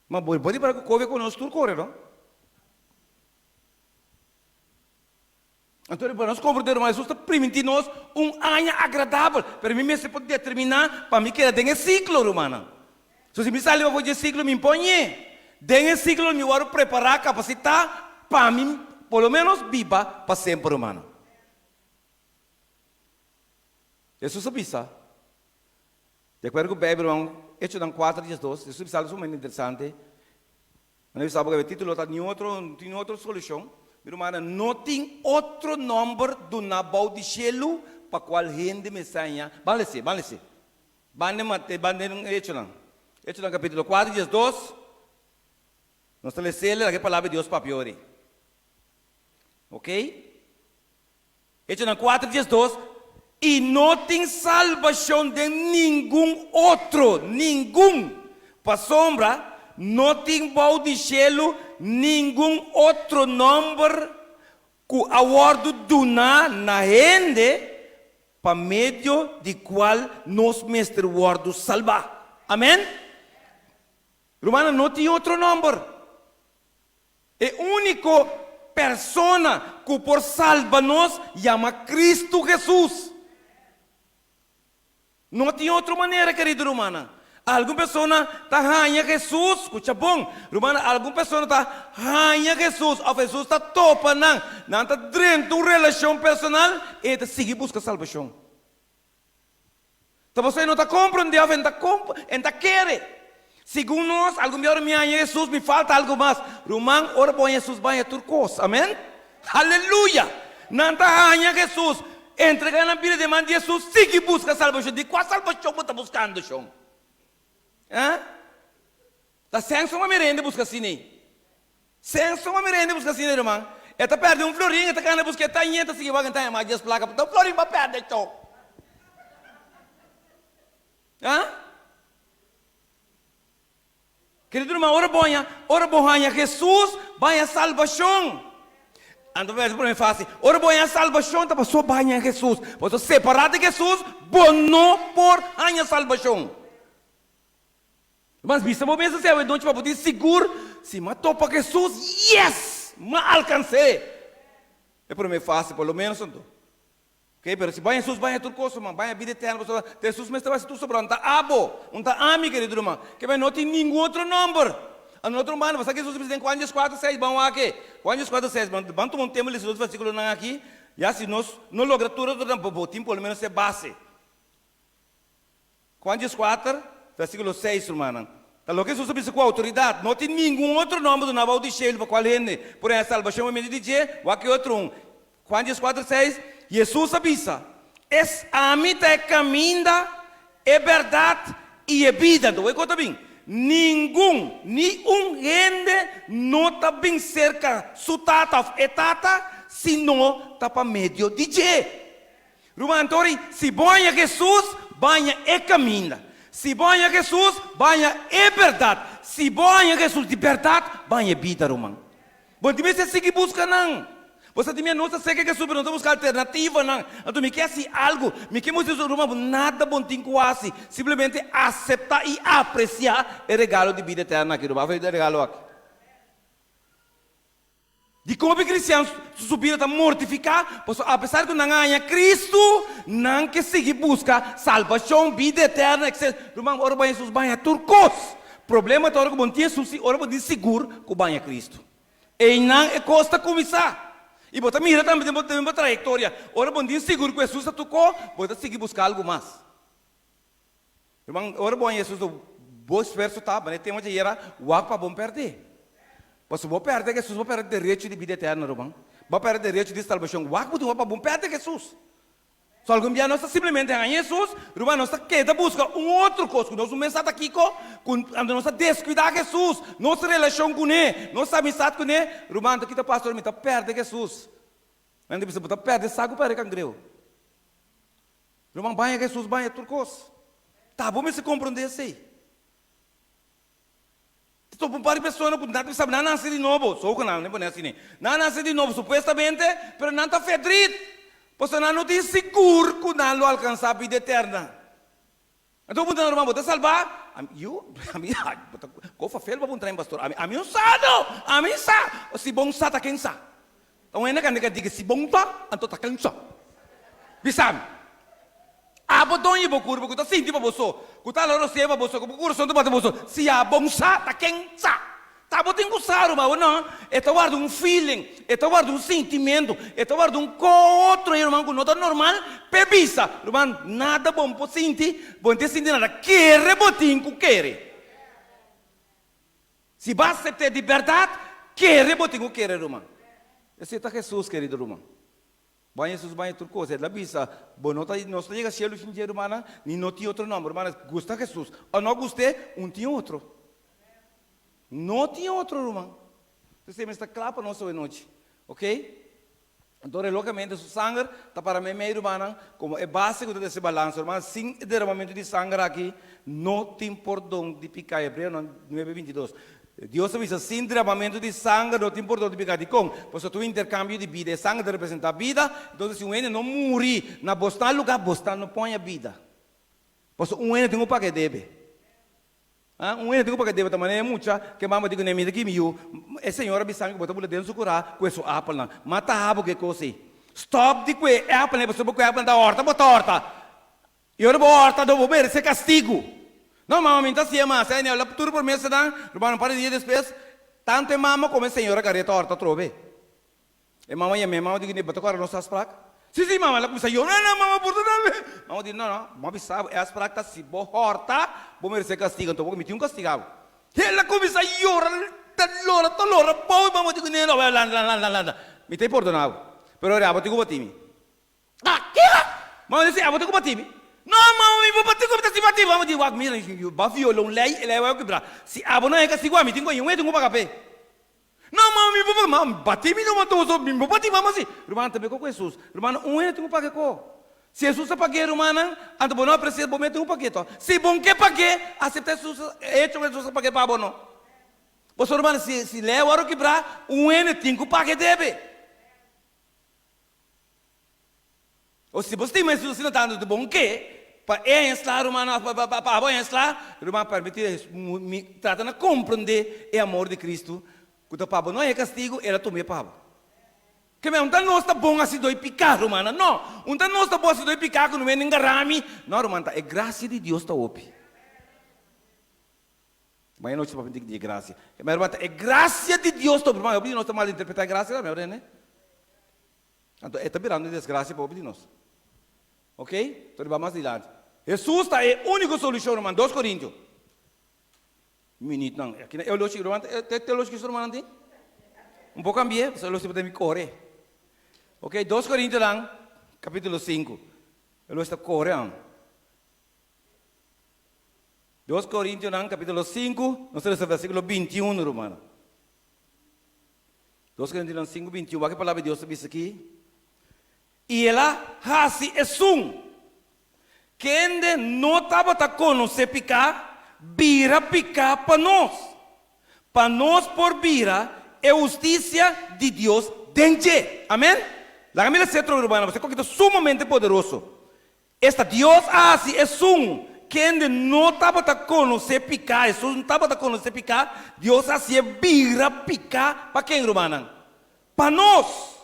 Mas pode para que o Covid conosco tudo corre, não? Então, para nós compreender, mas Jesus está permitindo nós ano agradável. Para mim, você pode determinar, para mim, que é dentro ciclo, irmão. Se você me sai para o ciclo, me põe. Dentro ciclo, me vou preparar, capacitar, para mim, pelo menos, viva para sempre, irmão. Jesus avisa. De acordo com o Bíblia, irmão, Hechos 4, 12, Jesus avisa algo muito interessante. Mas sabe que o título está em outra solução. Meu irmão, não tem outro nome do Nabal de Shelu para qual gente me saia. Vale se. Hechos capítulo 4, 12. Nós estamos lendo a palavra de Deus para pior. Ok? Hechos 4, 12. E não tem salvação de nenhum outro. Para sombra, não tem Nabal de Shelu, nenhum outro nome que a word duna na gente para meio de qual nós mestre word salva. Amém? Romana não tem outro nome. É único persona que por salva nós chama Cristo Jesus. Não tem outra maneira, querido Romana. Alguma pessoa está ganhando Jesus, escuta bom, irmão, alguma pessoa está ganhando Jesus, ou Jesus está topa, não está dentro de uma relação personal, e está seguir buscar salvação. Então você não está compreendendo, não quer. Segundo nós, algum dia me ganha Jesus, me falta algo mais. Irmão, ora bom Jesus, vai a tua coisa, amém? Aleluia! Não está ganhando Jesus, entrega na vida de mão de Jesus, seguir buscar salvação. De qual salvação você está buscando, João? Tá sem uma merenda busca assim. Sem só me rende buscar assim, irmão. Eta perde florinho, eta cana buscar tainha, eta seguir vai ganhar mais as placas. Então florinho vai perder então. Hã? Querido irmão, ora bonha, Jesus vai a salvação. Ando verso para mim fácil. Ora bonha a salvação, tá passou banha Jesus. Você separado de Jesus, bono por a salvação. Mas vista momento se eu não te poder seguro, se matou para Jesus, yes, me alcancei. É para mim fácil, pelo menos então. Ok, pero se banha Jesus, banha tudo coisa, man, banha vida eterna, Jesus me está tu sobrando, tá abo, tá ami, querido irmão, que vai não tem nenhum outro número. A outro mano, você que Jesus tem Coríntios 4:6, vamos aqui. Coríntios 4:6, vamos tomar um tema desses versículos aqui. E assim nós não logra tudo tempo, pelo menos é base. Coríntios 4, versículo 6, irmão. Tá louco? Jesus disse com autoridade, não tem nenhum outro nome do navio de cheio para qual rende. Por essa salvação é meio de dizer, o aqui outro um. Coríntios 4:6, Jesus avisa, es a mim é caminho, é verdade e é vida. Então, escuta bem. Nenhum rende não está bem cerca sua tata e tata, senão está para meio de dizer. Rumantori, se banha Jesus, banha é caminho. Se banha Jesus, banha é verdade. Se banha Jesus de verdade, banha é vida, Roman. Bom, também você segue busca não. Você também não segue que super, não está buscando alternativa não. Então me quer assim algo, me quer mostrar Roman nada bom tem quase. Simplesmente aceitar e apreciar o regalo de vida eterna aqui, Roman. Vai dar regalo aqui. De como cristianos subir a mortificar, apesar que não ganha Cristo, não que seguir busca salvação, vida eterna, etc. Roman, ora banha Jesus, banha turcos. Problema é que ora bom tinha ora bom de seguro que banha Cristo. E não é costa começar. E você mira também uma trajetória. Ora bom dia seguro que Jesus tocou, você seguir buscar algo mais. Irmão, ora bom Jesus, o bom esforço tá, mas tem uma de era o para bom perder. Você vai perder Jesus, vai perder o direito de vida eterna, irmão. Vai perder o direito de salvação. O para bom perder Jesus. Só algum dia nós simplesmente ganhamos Jesus, irmão, nós queda busca outro coisa. Nós começamos aqui com nós descuidar Jesus, nossa relação com Ele, nossa amizade com Ele, irmão, aqui está pastor, me está perde Jesus. Ainda você está perde saco para cangreu. Irmão, banha Jesus, banha tudo coisa. Tá bom, mas se compreender assim. Estou com várias pessoas que não sabem, não nasce de novo, só que não é assim, não nasce de novo, supostamente, mas não está fedrido. Você não tem seguro que não alcançar a vida eterna. Então, você não vai salvar. A mim, qual foi feio para entrar em pastor? A mim não sabe, a mim sabe. Se bom sabe, quem sabe? Então, ainda que diga se bom tá, então tá quem sabe. Bisa? A botou em boca, porque tá sentindo para você. Que tá lá se é para você, que o coração tá para você. Se a bom sabe, tá quem sabe? Tá botando o saro, mas não. É guarda feeling, é guarda sentimento, é guarda outro irmão que não está normal. Pebisa, irmão, nada bom para sentir, bom te sentir nada. Quer botinho, quer. Se vai aceitar de verdade, quer botinho, quer, irmão. Esse é Jesus, querido irmão. Banha Jesus, banha tudo coisa. Ela bisa, bom, não está chega a cielo, irmão, nem não tem outro nome, irmão. Gosta Jesus. Ou não gostei, tem outro. Não tinha outro, irmão. Você me está claro para nós hoje noite, ok? Então, logicamente, o sangue está para mim, irmão, como é básico desse balanço, irmão. Sem derramamento de sangue aqui, não tem perdão de picar. Hebreu 9:22. Deus avisa, sem derramamento de sangue, não tem perdão de picar. De como? Pois tu intercâmbio de vida, sangue representa a vida. Então, se um ene não morrer na bostan lugar, bostan não põe a vida. Pois um ene tem um pague deve. Um ene tem que deve também é muita que mama digo nem me que miu é senhora bisang botar bula dentro curar com isso apple não mata rabo que coisa stop de que apple né você botar apple da horta bota horta e eu vou horta do bombeiro se castigo não mama minta se ama se né ela tudo por mês dan irmão para dia depois tanto mama como senhora careta horta trove e mama e minha mama digo nem botar nossa spraca sim mama ela começa eu não mama por tudo mama diz não mama sabe é as práticas se bo horta vou merecer castigo então vou me ter castigado ela começa a chorar talora pau mama digo não lá me tem perdonado pero ora vou te combater que mama disse vou te combater não mama me vou bater como tá se bater mama diz wag mira eu ba violão lei ela vai quebrar se abo não é castigo me tenho eu tenho para capé Não, mas bati me não matou, me bati mama assim. Romana também com Jesus. Romana tem um pague com. Se Jesus pague romana, ando bom não precisa bom meter um pague to. Se bom que pague, aceita Jesus, Jesus pague para bom não. Você romana se leva hora quebrar, tem que pague deve. Ou se você tem mais Jesus não tá de bom que para ensinar romana para ensinar, romana permitir me tratar de compreender o amor de Cristo. Quando o pabo não é castigo, ela toma pabo. Que não não está bom assim doi picar, romana. Não, não está bom assim doi picar quando vem engarrami. Não, romana, é graça de Deus está opi. Mas não está para de graça. Mas romana, é graça de Deus está opi. Mas não está mal interpretar graça, não é, né? Então, é também de desgraça para opi nós. Ok? Então, vamos mais adiante. Jesus está é a única solução, romana. 2 Coríntios. Minute não. Eu lo chego, romana. Te lo chego, romana, tem? Pouco cambié, só lo chego para me correr. Ok? 2 Coríntios lang, capítulo 5. Eu lo está correndo. 2 Coríntios lang, capítulo 5, nós temos o versículo 21, romana. 2 Coríntios lang 5, 21. Aqui a palavra de Deus diz aqui. E ela hasi esum. Quem não estava com se picar, bira picar para nós. Para nós por bira é justiça de Deus dentro. Amém? La família centro urbana, você é sumamente poderoso. Esta Deus assim é quem não estava com se picar, Jesus não estava com se picar, Deus assim é bira picar para quem urbana? Para nós.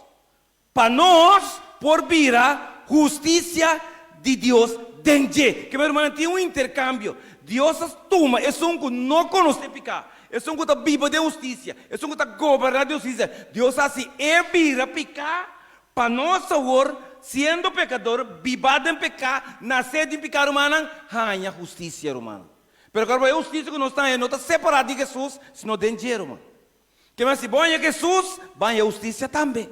Para nós por bira justiça de Deus dentro. Que meu irmão tem um intercâmbio. Deus toma, é que não conhece picar. É que está vivo de justiça. É que está governando de justiça. Deus assim é bira picar para nós favor, sendo pecador, vivado em pecado, nascido em pecado humano, ganha justiça humana. Mas agora a justiça que não está separada de Jesus, senão tem dinheiro, irmão. Que mas se banha Jesus, banha justiça também.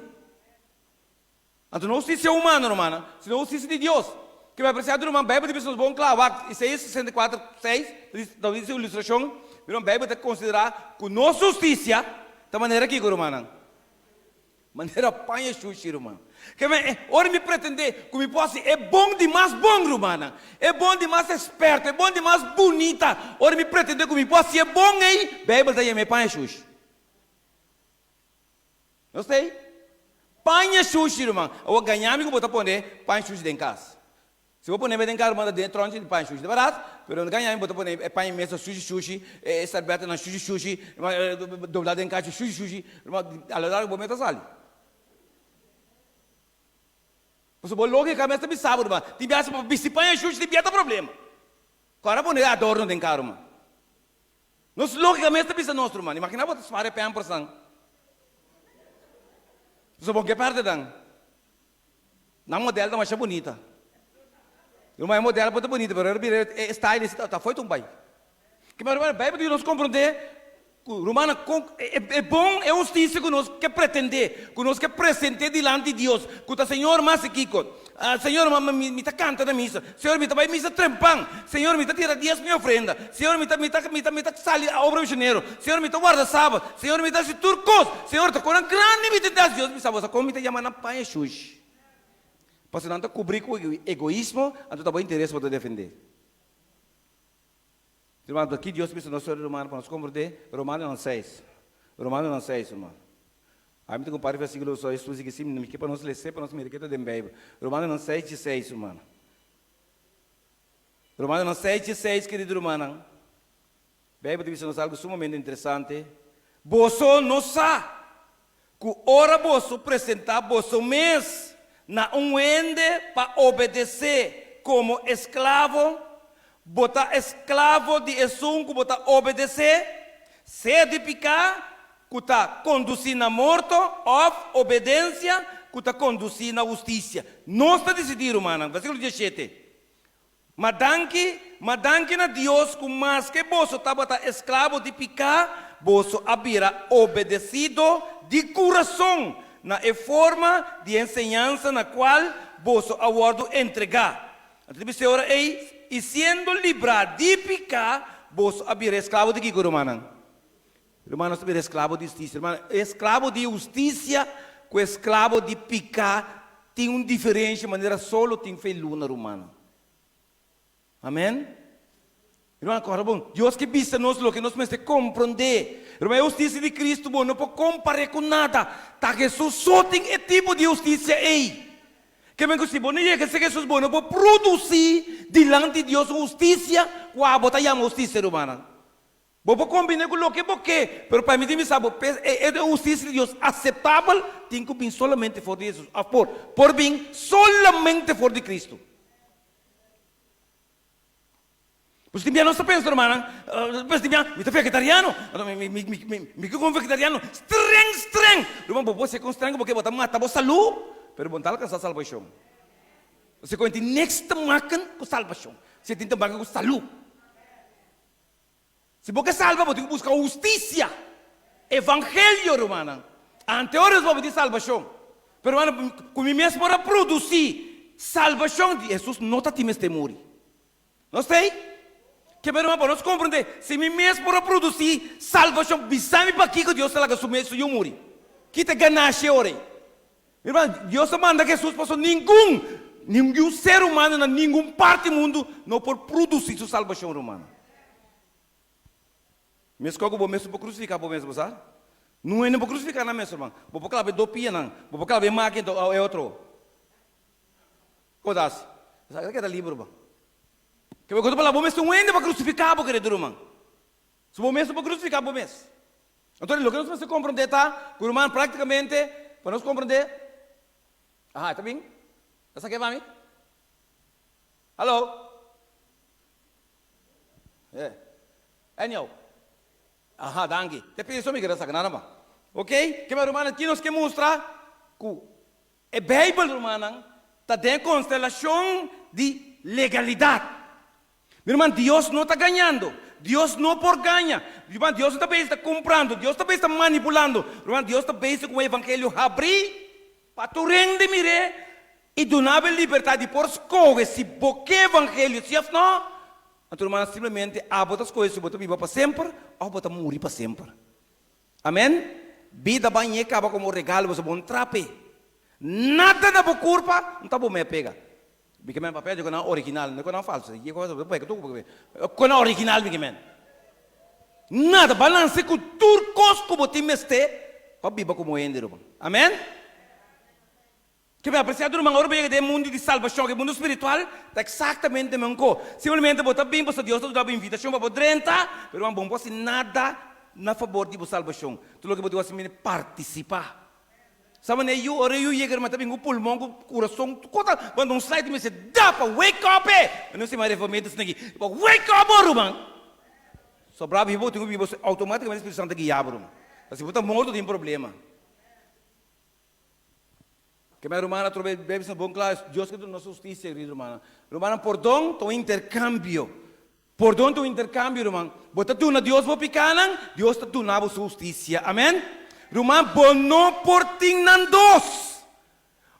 Então não justiça humana, irmão, senão justiça de Deus. Que vai precisar de uma Bíblia de pessoas bom, claro, Isaías 64, 6, diz a ilustração, uma Bíblia tem que considerar que nossa justiça, da maneira que, irmão, maneira panha xuxi, irmão. Que ora me pretender que me possa é bom demais bom, irmão. É bom demais esperto, é bom demais bonita. Ora me pretender que me possa é bom aí, Bíblia daí me panha xuxi. Não sei? Panha xuxi, irmão. Eu vou ganhar me que botar poner panha xuxi dentro de casa. Se eu poner dentro de casa, manda dentro onde de panha xuxi, de barato. Mas eu ganhar me botar poner panha mesa xuxi, sarberta na xuxi, dobrado em casa xuxi, além do momento sali. Você pode logicamente também sabe, irmão. Tem biasa para bicipanha xuxi, tem biasa problema. Agora vou negar adorno dentro carro, irmão. Nós logicamente também somos nosso, irmão. Imagina você faz pé por sang. Você pode que parte dan. Na modelo da mais bonita. Irmão, é modelo muito bonita, mas o style está foi tão bem. Que mas irmão, Bíblia de nós compreender. Romana, é bom, é justiça que nós que pretender, que nós que apresentar diante de Deus. Que o Senhor mas aqui, Senhor, me está cantando na missa. Senhor, me está vai missa trempão. Senhor, me está tira dias minha ofrenda. Senhor, me está sali a obra missioneiro. Senhor, me está guarda sábado. Senhor, me está se turcos. Senhor, está com uma grande invitação. Deus me sabe, como me está chamando pai Jesus. Para não cobrir com o egoísmo, então está bom interesse para defender. Irmão, aqui Deus me ensinou sobre Romano para nós compreender. Romano 6. Romano 6, irmão. Aí me tem um par de versículos só isso que sim, que para nós ler, para nós me da Bíblia. Romano 6, 16, irmão. Romano 6, 16, querido irmão. A Bíblia diz algo sumamente interessante. Você não sabe que ora você apresentar você mesmo na ende para obedecer como escravo. Botar escravo de Jesus, que botar obedecer, se de picar, que está conduzindo a morte, ou obediência, que está conduzindo a justiça. Não está decidido, irmão. Versículo 17. Madanque na Deus, que mais que você está botar escravo de picar, você habirá obedecido de coração, na forma de ensinança na qual você aguardo entregar. Então, você ora aí, e sendo livrado de picar, você abrirá escravo de que, irmão? Irmão, nós somos escravo de justiça. Irmão, escravo de justiça com escravo de pecado tem uma diferença de maneira solo tem feito luna romana. Amém? Irmão, agora bom, Deus que vista nós o que nós temos que compreender. Irmão, a justiça de Cristo bom, não pode comparar com nada. Tá Jesus só tem esse tipo de justiça aí. Que bem que se bom, não é que Jesus bom, não pode produzir diante de Deus justiça, o abota chama justiça romana. Vou combinar com o que porque, pero para mim me sabe, é a justiça de Deus aceitável, tem que vir solamente por Jesus, por vir solamente por de Cristo. Você tem não está pensando, irmã? Você tem me está vegetariano? Me como vegetariano? Streng. Irmão, você é estranho porque você mata a saúde, pero você alcança a salvação. Você conhece next makan com salvação. Você tem que makan com saúde. Se você salva, você tem que buscar justiça. Evangelho, irmã. Anteriores você tem salvação. Pero, irmã, como mesmo para produzir salvação, Jesus não está te morrer. Não sei? Que meu irmão, para nós compreender, se me mesmo para produzir salvação, bisame para aqui que Deus está lá que sume isso e morre. Que te ganache ore. Irmão, Deus manda que Jesus passou nenhum ser humano em nenhuma parte do mundo não pode produzir sua salvação humana. Mesmo que eu mesmo para crucificar por mesmo, sabe? Não é nem para crucificar na mesmo, irmão. Vou para lá do pia não, vou para lá máquina é outro. Codas. Sabe que é livre, irmão. Que eu estou falando, você não é para crucificar, querido irmão. Se você para crucificar, você. Então, o que nós precisamos compreender, tá? O irmão, praticamente, para nós compreender. Ah, está bem? Está aqui, mami? Alô? É. Enio? Ah, danke. Te pedi só me querer sacar nada, ok? Que meu irmão, aqui nós queremos mostrar que a Bíblia, irmão, está dentro de constelação de legalidade. Meu irmão, Deus não está ganhando. Deus não por ganha. Irmão, Deus também está comprando. Deus também está manipulando. Irmão, Deus também está com o evangelho abrir para tu rende mire e donar a liberdade por escolher se porque evangelho se não. Então, irmão, simplesmente abota as coisas, bota viva para sempre ou bota morrer para sempre. Amém? Vida banhe acaba como regalo, você bom trape. Nada na boa culpa, não está bom me pega. Porque meu papel é com a original, não é com a falsa. Com a original, nada, balance com turcos como te meste, para viver como ender. Amém? Que me apreciado, irmão, agora veio do mundo de salvação, que o mundo espiritual está exatamente manco. Simplesmente botar bem para Deus, dá uma invitação para poder entrar, mas não pode nada na favor de salvação. Tudo o que pode fazer é participar. Sabe, eu chego mas também o pulmão, o coração, quando um sai de mim, dá para wake up, eu não sei mais reformado isso aqui, wake up, irmão. Só bravo, eu tenho que automaticamente o Espírito Santo guiar, irmão. Se você está morto, tem problema. Que minha irmã, através de bom claro, Deus que dá nossa justiça, irmã. Irmã, perdão, tu intercâmbio. Perdão, tu intercâmbio, irmão. Bota tu na Deus, vou picar, Deus está tu na sua justiça. Amém? Irmã, bono por ti nan dos.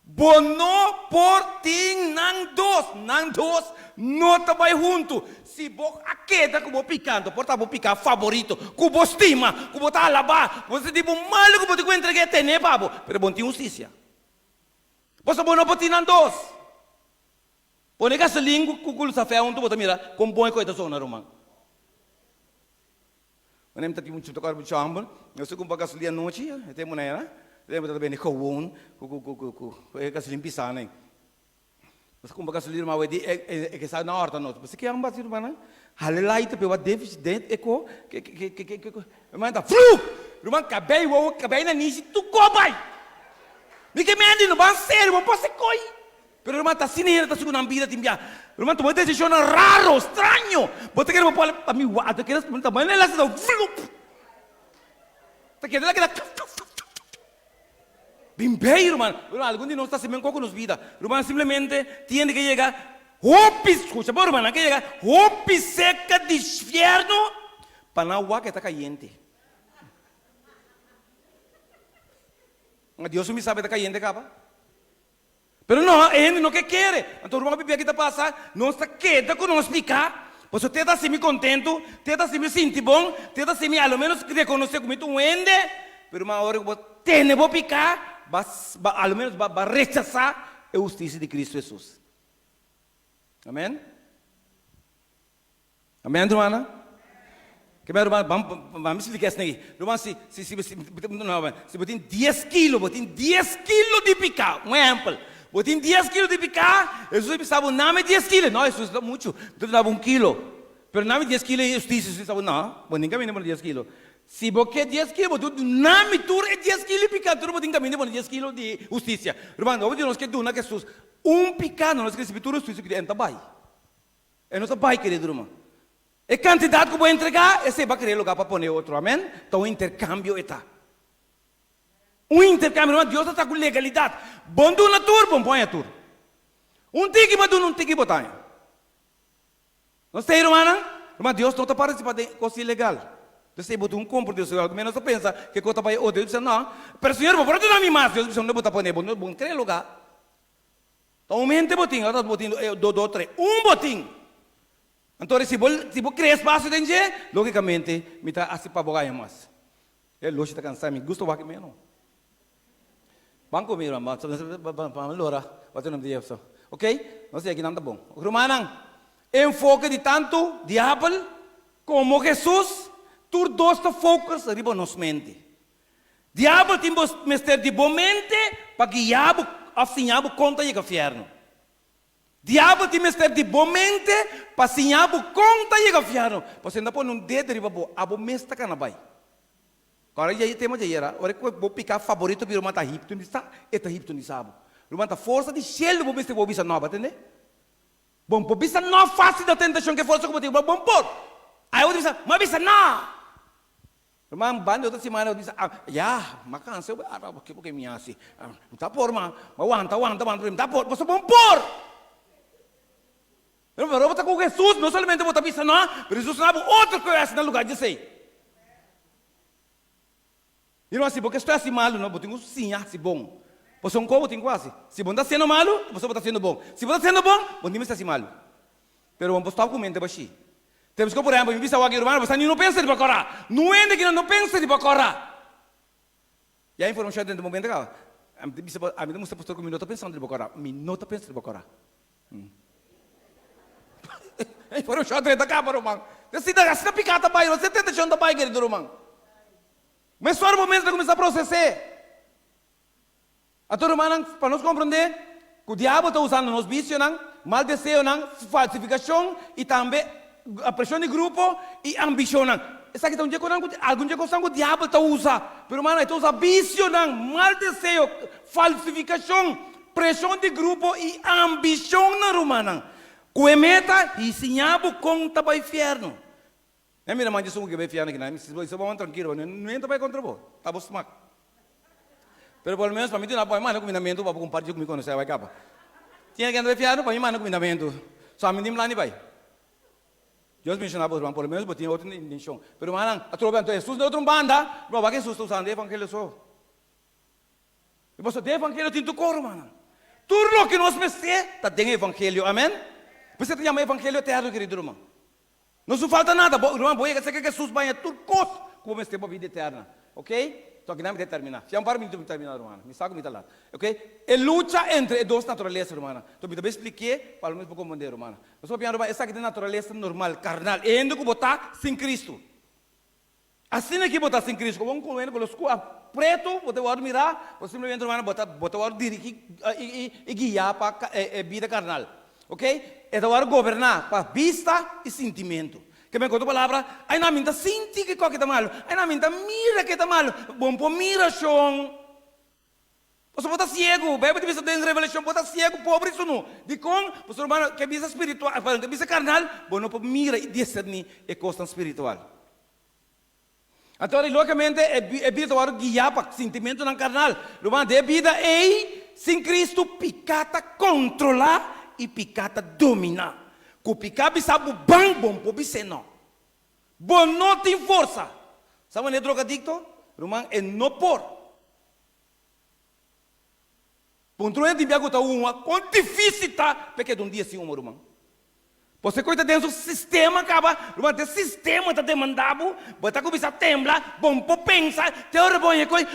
Bono por ti nan dos não está bem junto. Se você queda que você picando, porta você picar favorito, que você estima, que você está alabar, você tipo mal que você encontra que tem, né, babo? Pero bom tem justiça. Você bono por ti nan dos. Pone gasolina, que o café onde você mira, com boa coisa zona, irmão. Mas não tem muito tocar muito chambre. Eu sei como gasolina noite, tem uma né? Tem uma também com gasolina pisana. Mas como gasolina mas é que sai na hora não. Você quer ambar isso mana? Halelai itu pela déficit dentro eco que manda flu. Rumah cabei na niche tu cobai. Me que me andi no ban sério, não posso coi. Pero rumah tá sini tá segunda vida timbia. Rumah tomou decisão raro, estranho. Você quer para para mim, até que eles também elas dão flu. Tá querendo que bem bem, irmão. Algum de nós está semendo com nos vida. Irmão, simplesmente tem que chegar. Escucha, por irmão, que chegar. Hopi seca de inferno para na água que está caliente. Deus me sabe está caliente, capa. Pero não, ele não quer. Então, irmão, a Bíblia que está passando, não está queda com nós explicar. Pues você está assim me contento, você está assim me sente bom, você está assim me ao menos reconhecer como tu ende, pero uma hora que você tem que picar, ao menos vai rechazar a justiça de Cristo Jesus. Amém? Amém, irmã? Que meu irmão, vamos explicar isso aqui. Irmão, se você tem 10 quilos, você tem 10 quilos de picar, um exemplo. Você tem 10 quilos de picar, Jesus pensava, não é 10 quilos. Não, Jesus dá muito, você dá 1 quilo. Mas não é 10 quilos, justiça, Jesus pensava, não, você nem caminha por 10 quilos. Se você quer 10 quilos, você não me tur é 10 quilos de picar, você não caminha por 10 quilos de justiça. Irmão, eu vou dizer, nós que na Jesus, picar, nós que recebemos justiça, que é não vai. É não vai, querido irmão. A quantidade que eu vou entregar, você vai querer lugar para pôr outro, amém? Então, o intercâmbio está. Intercâmbio, irmão, Deus está com legalidade. Bom do na tur, bom põe a tur. Tiki, mas não tiki botanha. Não sei, irmã? Irmão, Deus não está participando de coisa ilegal. Você botou compro, Deus, menos pensa que coisa vai, Deus diz, não. Mas, Senhor, por que não me mais? Deus diz, não botar pôr, bom querer lugar. Então, aumente botinho, agora botinho, 2, 3, botinho. Então, se você cria espaço dentro, logicamente, me está assim para bogar mais. É lógico que está cansado, me gusta o que menos. Banco meu, irmão, vamos lá, você não diz isso, ok? Não sei aqui não está bom. Romanang, enfoque de tanto diabo como Jesus, tur dois focos riba nos mente. Diabo tem mestre de bom mente para que diabo afinhabo conta e inferno. Diabo tem mestre de bom mente para afinhabo conta e inferno. Você não pode um dedo riba bo, abo mestre canabai. Agora já temos já era, agora eu vou picar favorito para o mata hip, tu não está, eta hip tu não sabe. O mata força de shell, vou ver se vou bisa nova, entende? Bom, vou bisa não fácil da tentação que força como tipo, bom por. Aí eu disse, mas bisa não. Irmão, bando outra semana eu disse, já, macança eu porque me assim, não tá por mas aguanta, não tá por, você bom por. Eu vou estar com Jesus, não somente vou estar bisa não, mas Jesus não há outro que é no lugar de sei. E não assim, porque estou assim malo, não, botinho sim, assim bom. Você um como tem quase. Se você está sendo malo, você está sendo bom. Se você está sendo bom, você está sendo malo. Pero vamos estar com mente baixi. Temos que, por exemplo, me visa o aqui irmão, você não pensa de bacorá. Não é de que não pensa de bacorá. E aí foram cheios dentro do momento, cara. A mim não se postou comigo, não está pensando de bacorá. Me não está pensando de bacorá. Aí foram cheios dentro da capa, irmão. Você está picada para você está deixando da pai, querido irmão. Mas só no momento de começar a processar. A tua irmã, para nós compreender, que o diabo está usando nos vícios, mal desejo, falsificação e também a pressão de grupo e ambição. Essa aqui está algum dia que o diabo está usando. Pero, irmão, está usando vício, mal desejo, falsificação, pressão de grupo e ambição, irmão. Com a meta, e sinhabo conta para o inferno. Minha mãe disse que vai fiar aqui, se você vai tranquilo, não entra para contra você, tá bom smack. Pero pelo menos para mim não vai mais no combinamento para compartilhar comigo quando você vai capa. Tinha que andar fiar para mim mais no combinamento. Só me dim lá nem vai. Deus me ensinou para pelo menos para ter outra intenção. Pero malang, a tropa então Jesus não outra banda, para que Jesus está usando evangelho só. E você tem evangelho tem tu cor, malang. Tudo o que nós merecemos está dentro do evangelho, amém? Você tem evangelho eterno, querido irmão. Não se falta nada, irmão, boia, você quer que Jesus venha tudo coisa, como este para a vida eterna, ok? Então, que não me terminar. Se é para mim, terminar, irmã. Me sabe, me tá lá, ok? É luta entre duas naturezas, irmã. Então, me também expliquei, para o menos para compreender, irmã. Eu sou piano, essa aqui é natureza normal, carnal. E ainda que botar sem Cristo. Assim é que botar sem Cristo. Como com os preto, você vai mirar, você simplesmente, irmã, botar o dirigir e guiar para a vida carnal. Ok? É dar governar para vista e sentimento. Que me conta a palavra, aí na minha senti que coque está mal, aí na minha mira que está mal, bom por miração. Você pode estar cego, vai para ter revelação, pode estar cego, pobre isso não. De com, você irmão, que visa espiritual, que visa carnal, bom não pode mira e discernir a coisa espiritual. Então, logicamente, é vida para guiar para sentimento não carnal. Irmão, de vida é sem Cristo picata controlar e picata domina. Que picata sabe bem bom por você não. Bom não tem força. Sabe onde é drogadicto? Irmão, é não por. Ponto é de viajar com uma, quão difícil está, porque de um dia sim, irmão. Você coita dentro do sistema, acaba, o sistema está demandando, você começa a temblar, bom, por pensar, te hora bom, é coisa.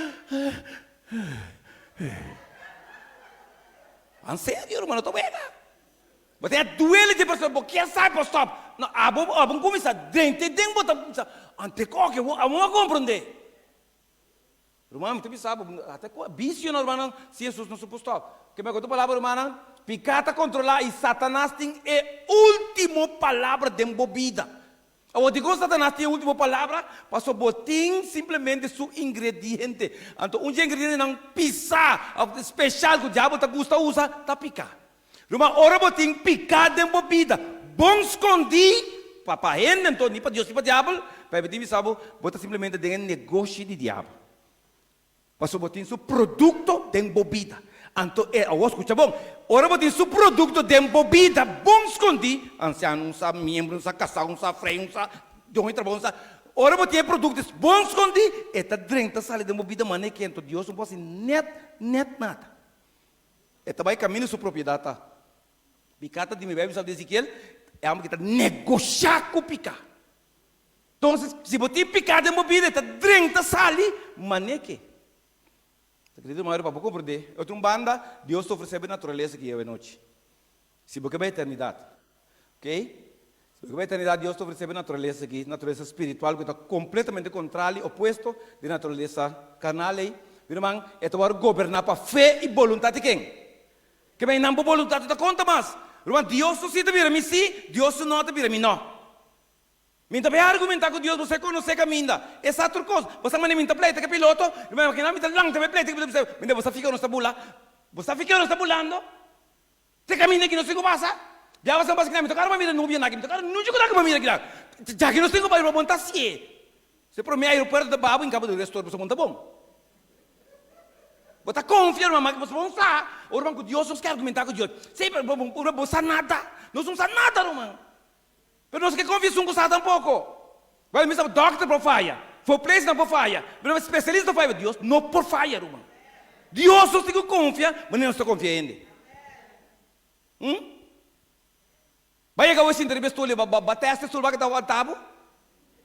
En sério, irmão, não estou vendo. Você é doente de pessoa, porque sai para stop. Não, abang começa dentro, bota, ante qualquer, eu vou compreender. Irmão, muito bem sabe, até vício, irmão, se Jesus não suposto stop. Que me contou a palavra, irmão, picata controlar e Satanás tem a última palavra de embobida. Eu digo Satanás tem a última palavra, passou botim simplesmente seu ingrediente. Então, ingrediente não pisar, especial que o diabo gosta de usar, tá picar. Irmão, ora botim picar de embobida. Bom escondi, para gente, então, nem para Deus, nem para o diabo, para ver, sabe, bota simplesmente dentro negócio de diabo. Passou botim seu produto de embobida. Então, escuta bom, ora botim seu produto de embobida, bom escondi, anciano, não sabe membro, não sabe casal, não sabe freio, não sabe, de onde trabalha, não sabe. Ora botim produtos, bom escondi, eta drenta sale de embobida, mané que então Deus não pode net nada. Eta vai caminho sua propriedade, tá? Picata de me bebe, sabe de Ezequiel, é algo que está negociar com picar. Então, se botim picar de embobida, eta drenta sale, mané que. Acredito, maior para compreender. Eu tenho uma banda, Deus te oferece a natureza que eu é noite. Se você vai a eternidade, ok? Se você vai a eternidade, Deus te oferece a natureza aqui, natureza espiritual que está completamente contrária, oposto da natureza carnal. Irmão, é para governar para fé e vontade de quem? Que bem não por vontade da conta mais. Irmão, Deus se te vira a mim sim, Deus não te vira a mim não. Minta vai argumentar com Deus, você conhece caminho. Essa outra coisa. Você manda minta pleita que piloto, mas que não minta lang também pleita que você. Minta você fica não está bula. Você fica não está bulando. Você caminha que não se passa. Já você passa que não me tocar uma mira não viene aqui, me tocar não jogar com uma mira aqui. Já que não se vai montar se. Você para o meu aeroporto da Babu em cabo do restaurante você monta bom. Você confia no que você vai usar. O irmão com Deus não quer argumentar com Deus. Sempre você nada. Não somos nada, irmão. Pero nós que confiam com Satan pouco. Vai me saber doctor por falha, for place não por falha, mas especialista por falha. Deus não por falha, irmão. Deus só se confia, mas não se confia ainda. Vai chegar hoje entrevista ali, bater essa surba que está o tabu.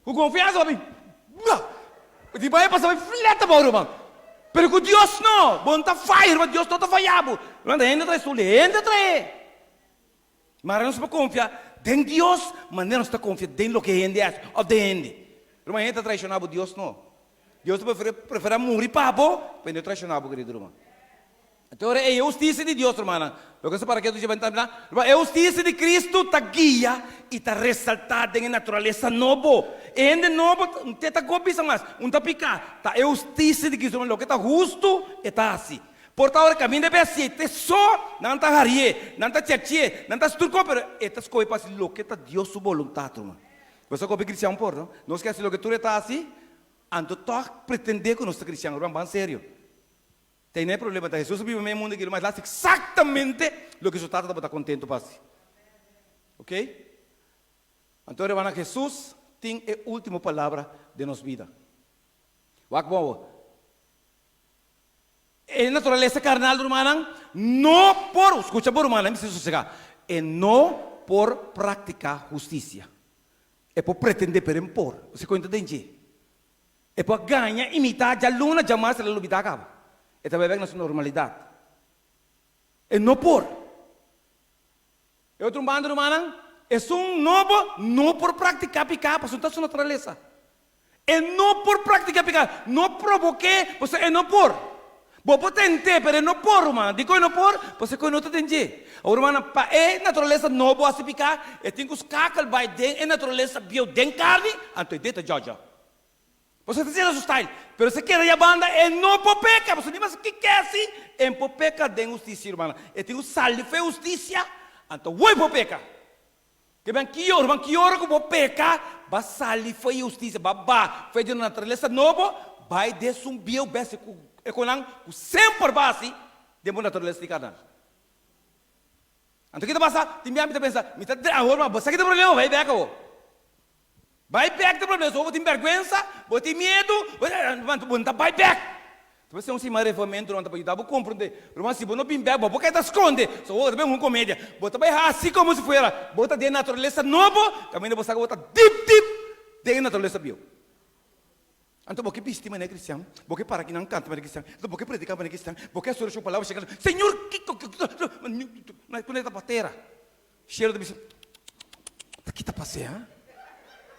Com confiança, vai. De vai passar vai fleta para o irmão. Pero com Deus não, bom tá falha, mas Deus não tá falhado. Não ainda traz tu, ainda traz. Mas não se pode confiar. Em Deus, mas não está confiando em lo que ele é, ou de ele. Irmão, ele está traicionando Deus, não. Deus prefere morrer para o para não traicionar, querido irmão. Então, é a justiça de Deus, irmão. O que você para que tu vai entender? É a justiça de Cristo está guia e está ressaltada em natureza nova. Ele novo, não está copiando mais, não está picando. Está a justiça de Cristo, o que está justo, está assim. Portanto, caminho de bem só não está harie, não está tchê, não está estudo, pero estas coisas para lo que está Deus sua vontade, irmão. Você como cristão por, não? Não esquece lo que tu está assim, ando toque pretender que nós somos cristãos, irmão, bem sério. Tem nem problema, tá? Jesus vive no mundo que mas lá exatamente lo que o resultado está contento para si. Ok? Então, irmão, Jesus tem a última palavra de nossa vida. Wakbo. É natureza carnal, irmão, não por, escucha por irmão, me sossegar, é não por praticar justiça, é por pretender per impor, você entende? É por ganhar, imitar, já luna, jamais ela lubita acaba, é também na sua normalidade, é não por, é outro bando, irmão, é um novo, não por praticar picar, para sua natureza, é não por praticar picar, não provoque, você é não por. Você tente, pero não por, irmão. Digo não por, você não te entende. Irmão, para a natureza não boa se picar, tem que os cacos vai dentro, a natureza bio dentro carne, então dentro já. Você tem o seu style, pero você quer a banda é não por peca, você diz, mas o que quer assim? É por peca de justiça, irmão. Tem o sal de justiça, então vai por peca. Que bem que irmão, que hora que por peca, vai sal de justiça, vai de natureza nova, vai de um bio básico. É com o sempre base de uma natureza de carnal. Então, o que passa? Tem que pensar, agora, você que tem problema, vai pegar. Vai pegar tem problema, você tem vergonha, você tem medo, você vai pegar. Você não se marefamento não tá para ajudar, vou compreender. Mas se você não bimbe, vou porque tá esconde. Só vou também uma comédia. Bota bem assim como se fosse, bota de natureza novo, caminho você bota deep de natureza bio. Então, porque piste mané cristão, porque para que não canta mané cristão, então porque predica mané cristão, porque sua sua palavra chega, Senhor, que na planeta patera. Cheiro de bicho. Que tá passando?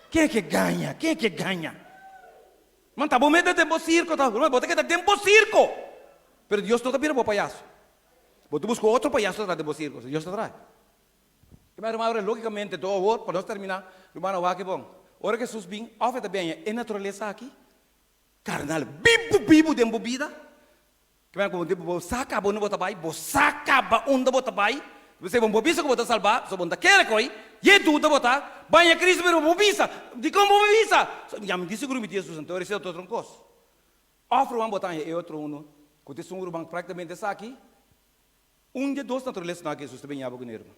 Quem é que ganha? Quem é que ganha? Mas tá bom medo de tempo circo, tá? Bota que tá tempo circo. Pero Deus não tá vira para palhaço. Você busca outro palhaço atrás do circo, Deus está atrás. Mas irmão, logicamente, todo para nós terminar, irmão, vai que bom. Ora que Jesus vem, oferta bem, é natureza aqui. Carnal, bibo de embobida. Que vai como tipo, saca bom no bota bai, saca ba onda bota bai. Você vão bobisa que bota salvar, só bota quer coi. E tudo bota, banha Cristo pero bobisa. De como bobisa? Já me disse grupo de Jesus, então esse é outro troncos. Ofre uma botanha e outro uno. Quando esse um banco praticamente está aqui. De dois naturezas na Jesus também ia com ele.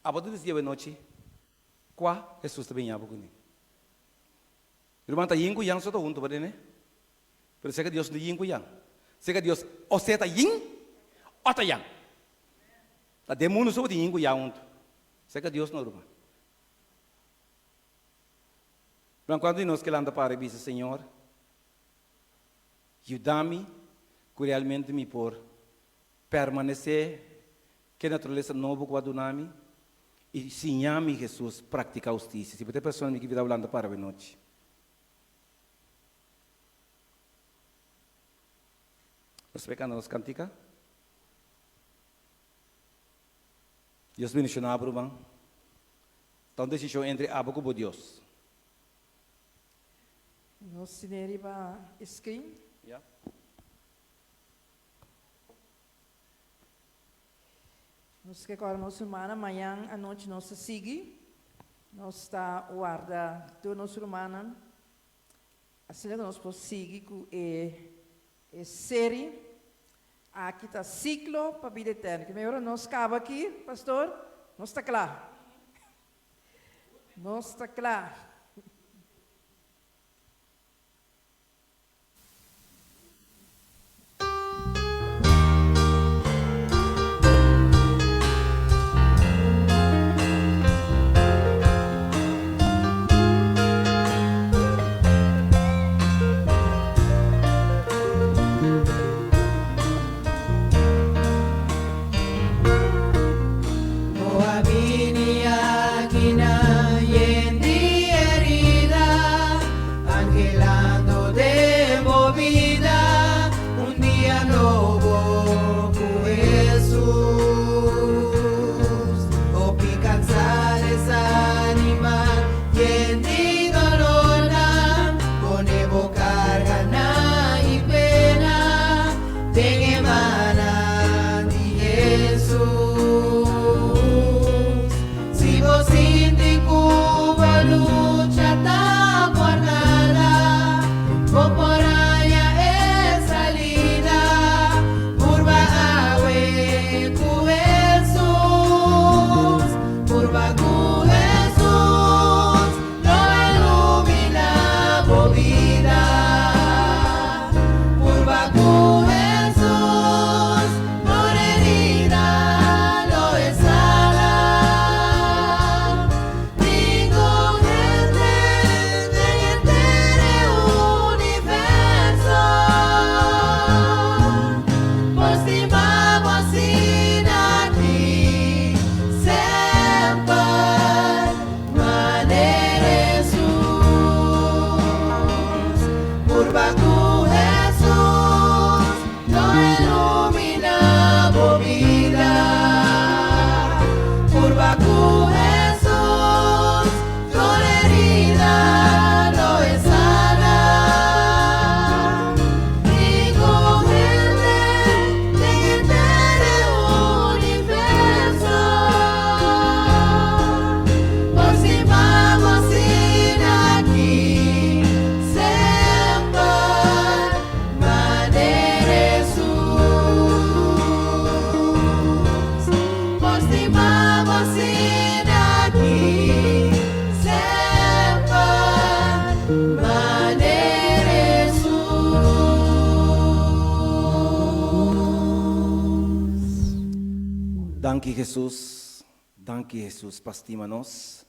A boa dia de noite. Qua Jesus também ia com ele. Irmão, tá yin com yang só tá junto, pode né? Pero sei que Deus não yin com yang. Sei que Deus ou você tá yin ou tá yang. Tá demônio só de yin com yang junto. Sei que Deus não irmão. Mas quando nós queremos para dizer Senhor, ajuda-me que realmente me por permanecer que a natureza nova com a dunami e ensinar-me Jesus praticar justiça. Se você pessoa que está falando para a noite. Nós pecamos nos cantica. Deus bendicionou Abraão. Então decisão entre Abraão e Deus. Nós sineri ba screen. Yeah. Nós que agora nossa semana, amanhã à noite nós sigue. Nós está guarda toda nossa semana. Assim que nós podemos seguir com a série. Aqui está ciclo para a vida eterna. Que melhor nós acaba aqui, pastor? Nós está claro. Nós está claro. Moabini akina yendi Danke, Jesus. Danke, Jesus, para estimar nós.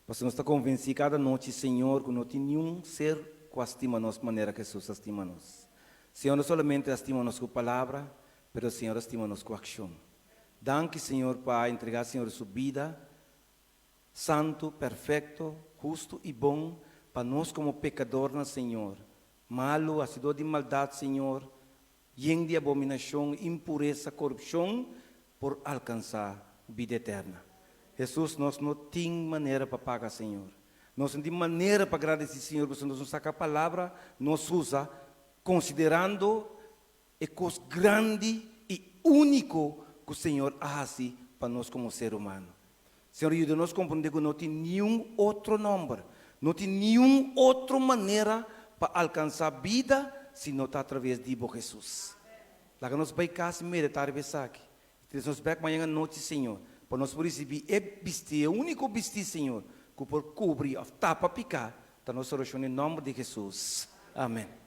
Porque nós estamos convencidos cada noite, Senhor, que não tem nenhum ser que estima nós de maneira que Jesus estima nós. Senhor, não somente estima nós com palavra, mas Senhor estima nós com ação. Danke, Senhor, para entregar, Senhor, sua vida, santo, perfeito, justo e bom, para nós como pecadores, Senhor. Malo, acidor de maldade, Senhor, lleno de abominação, impureza, corrupção, por alcançar vida eterna. Jesus, nós não temos maneira para pagar, Senhor. Nós não temos maneira para agradecer, Senhor, porque nós não saca a palavra, nós usa, considerando a coisa grande e único que o Senhor faz para nós como ser humano. Senhor, ajuda-nos a compreender que não tem nenhum outro nome, não tem nenhuma outra maneira para alcançar vida, se não está através de Jesus. Lá que nós vamos casa meditar e pensar aqui. Nós vamos amanhã à noite, Senhor, para nós receber o único vestir, Senhor, que por cobrir, tapa, picar, está nossa oração em nome de Jesus. Amém.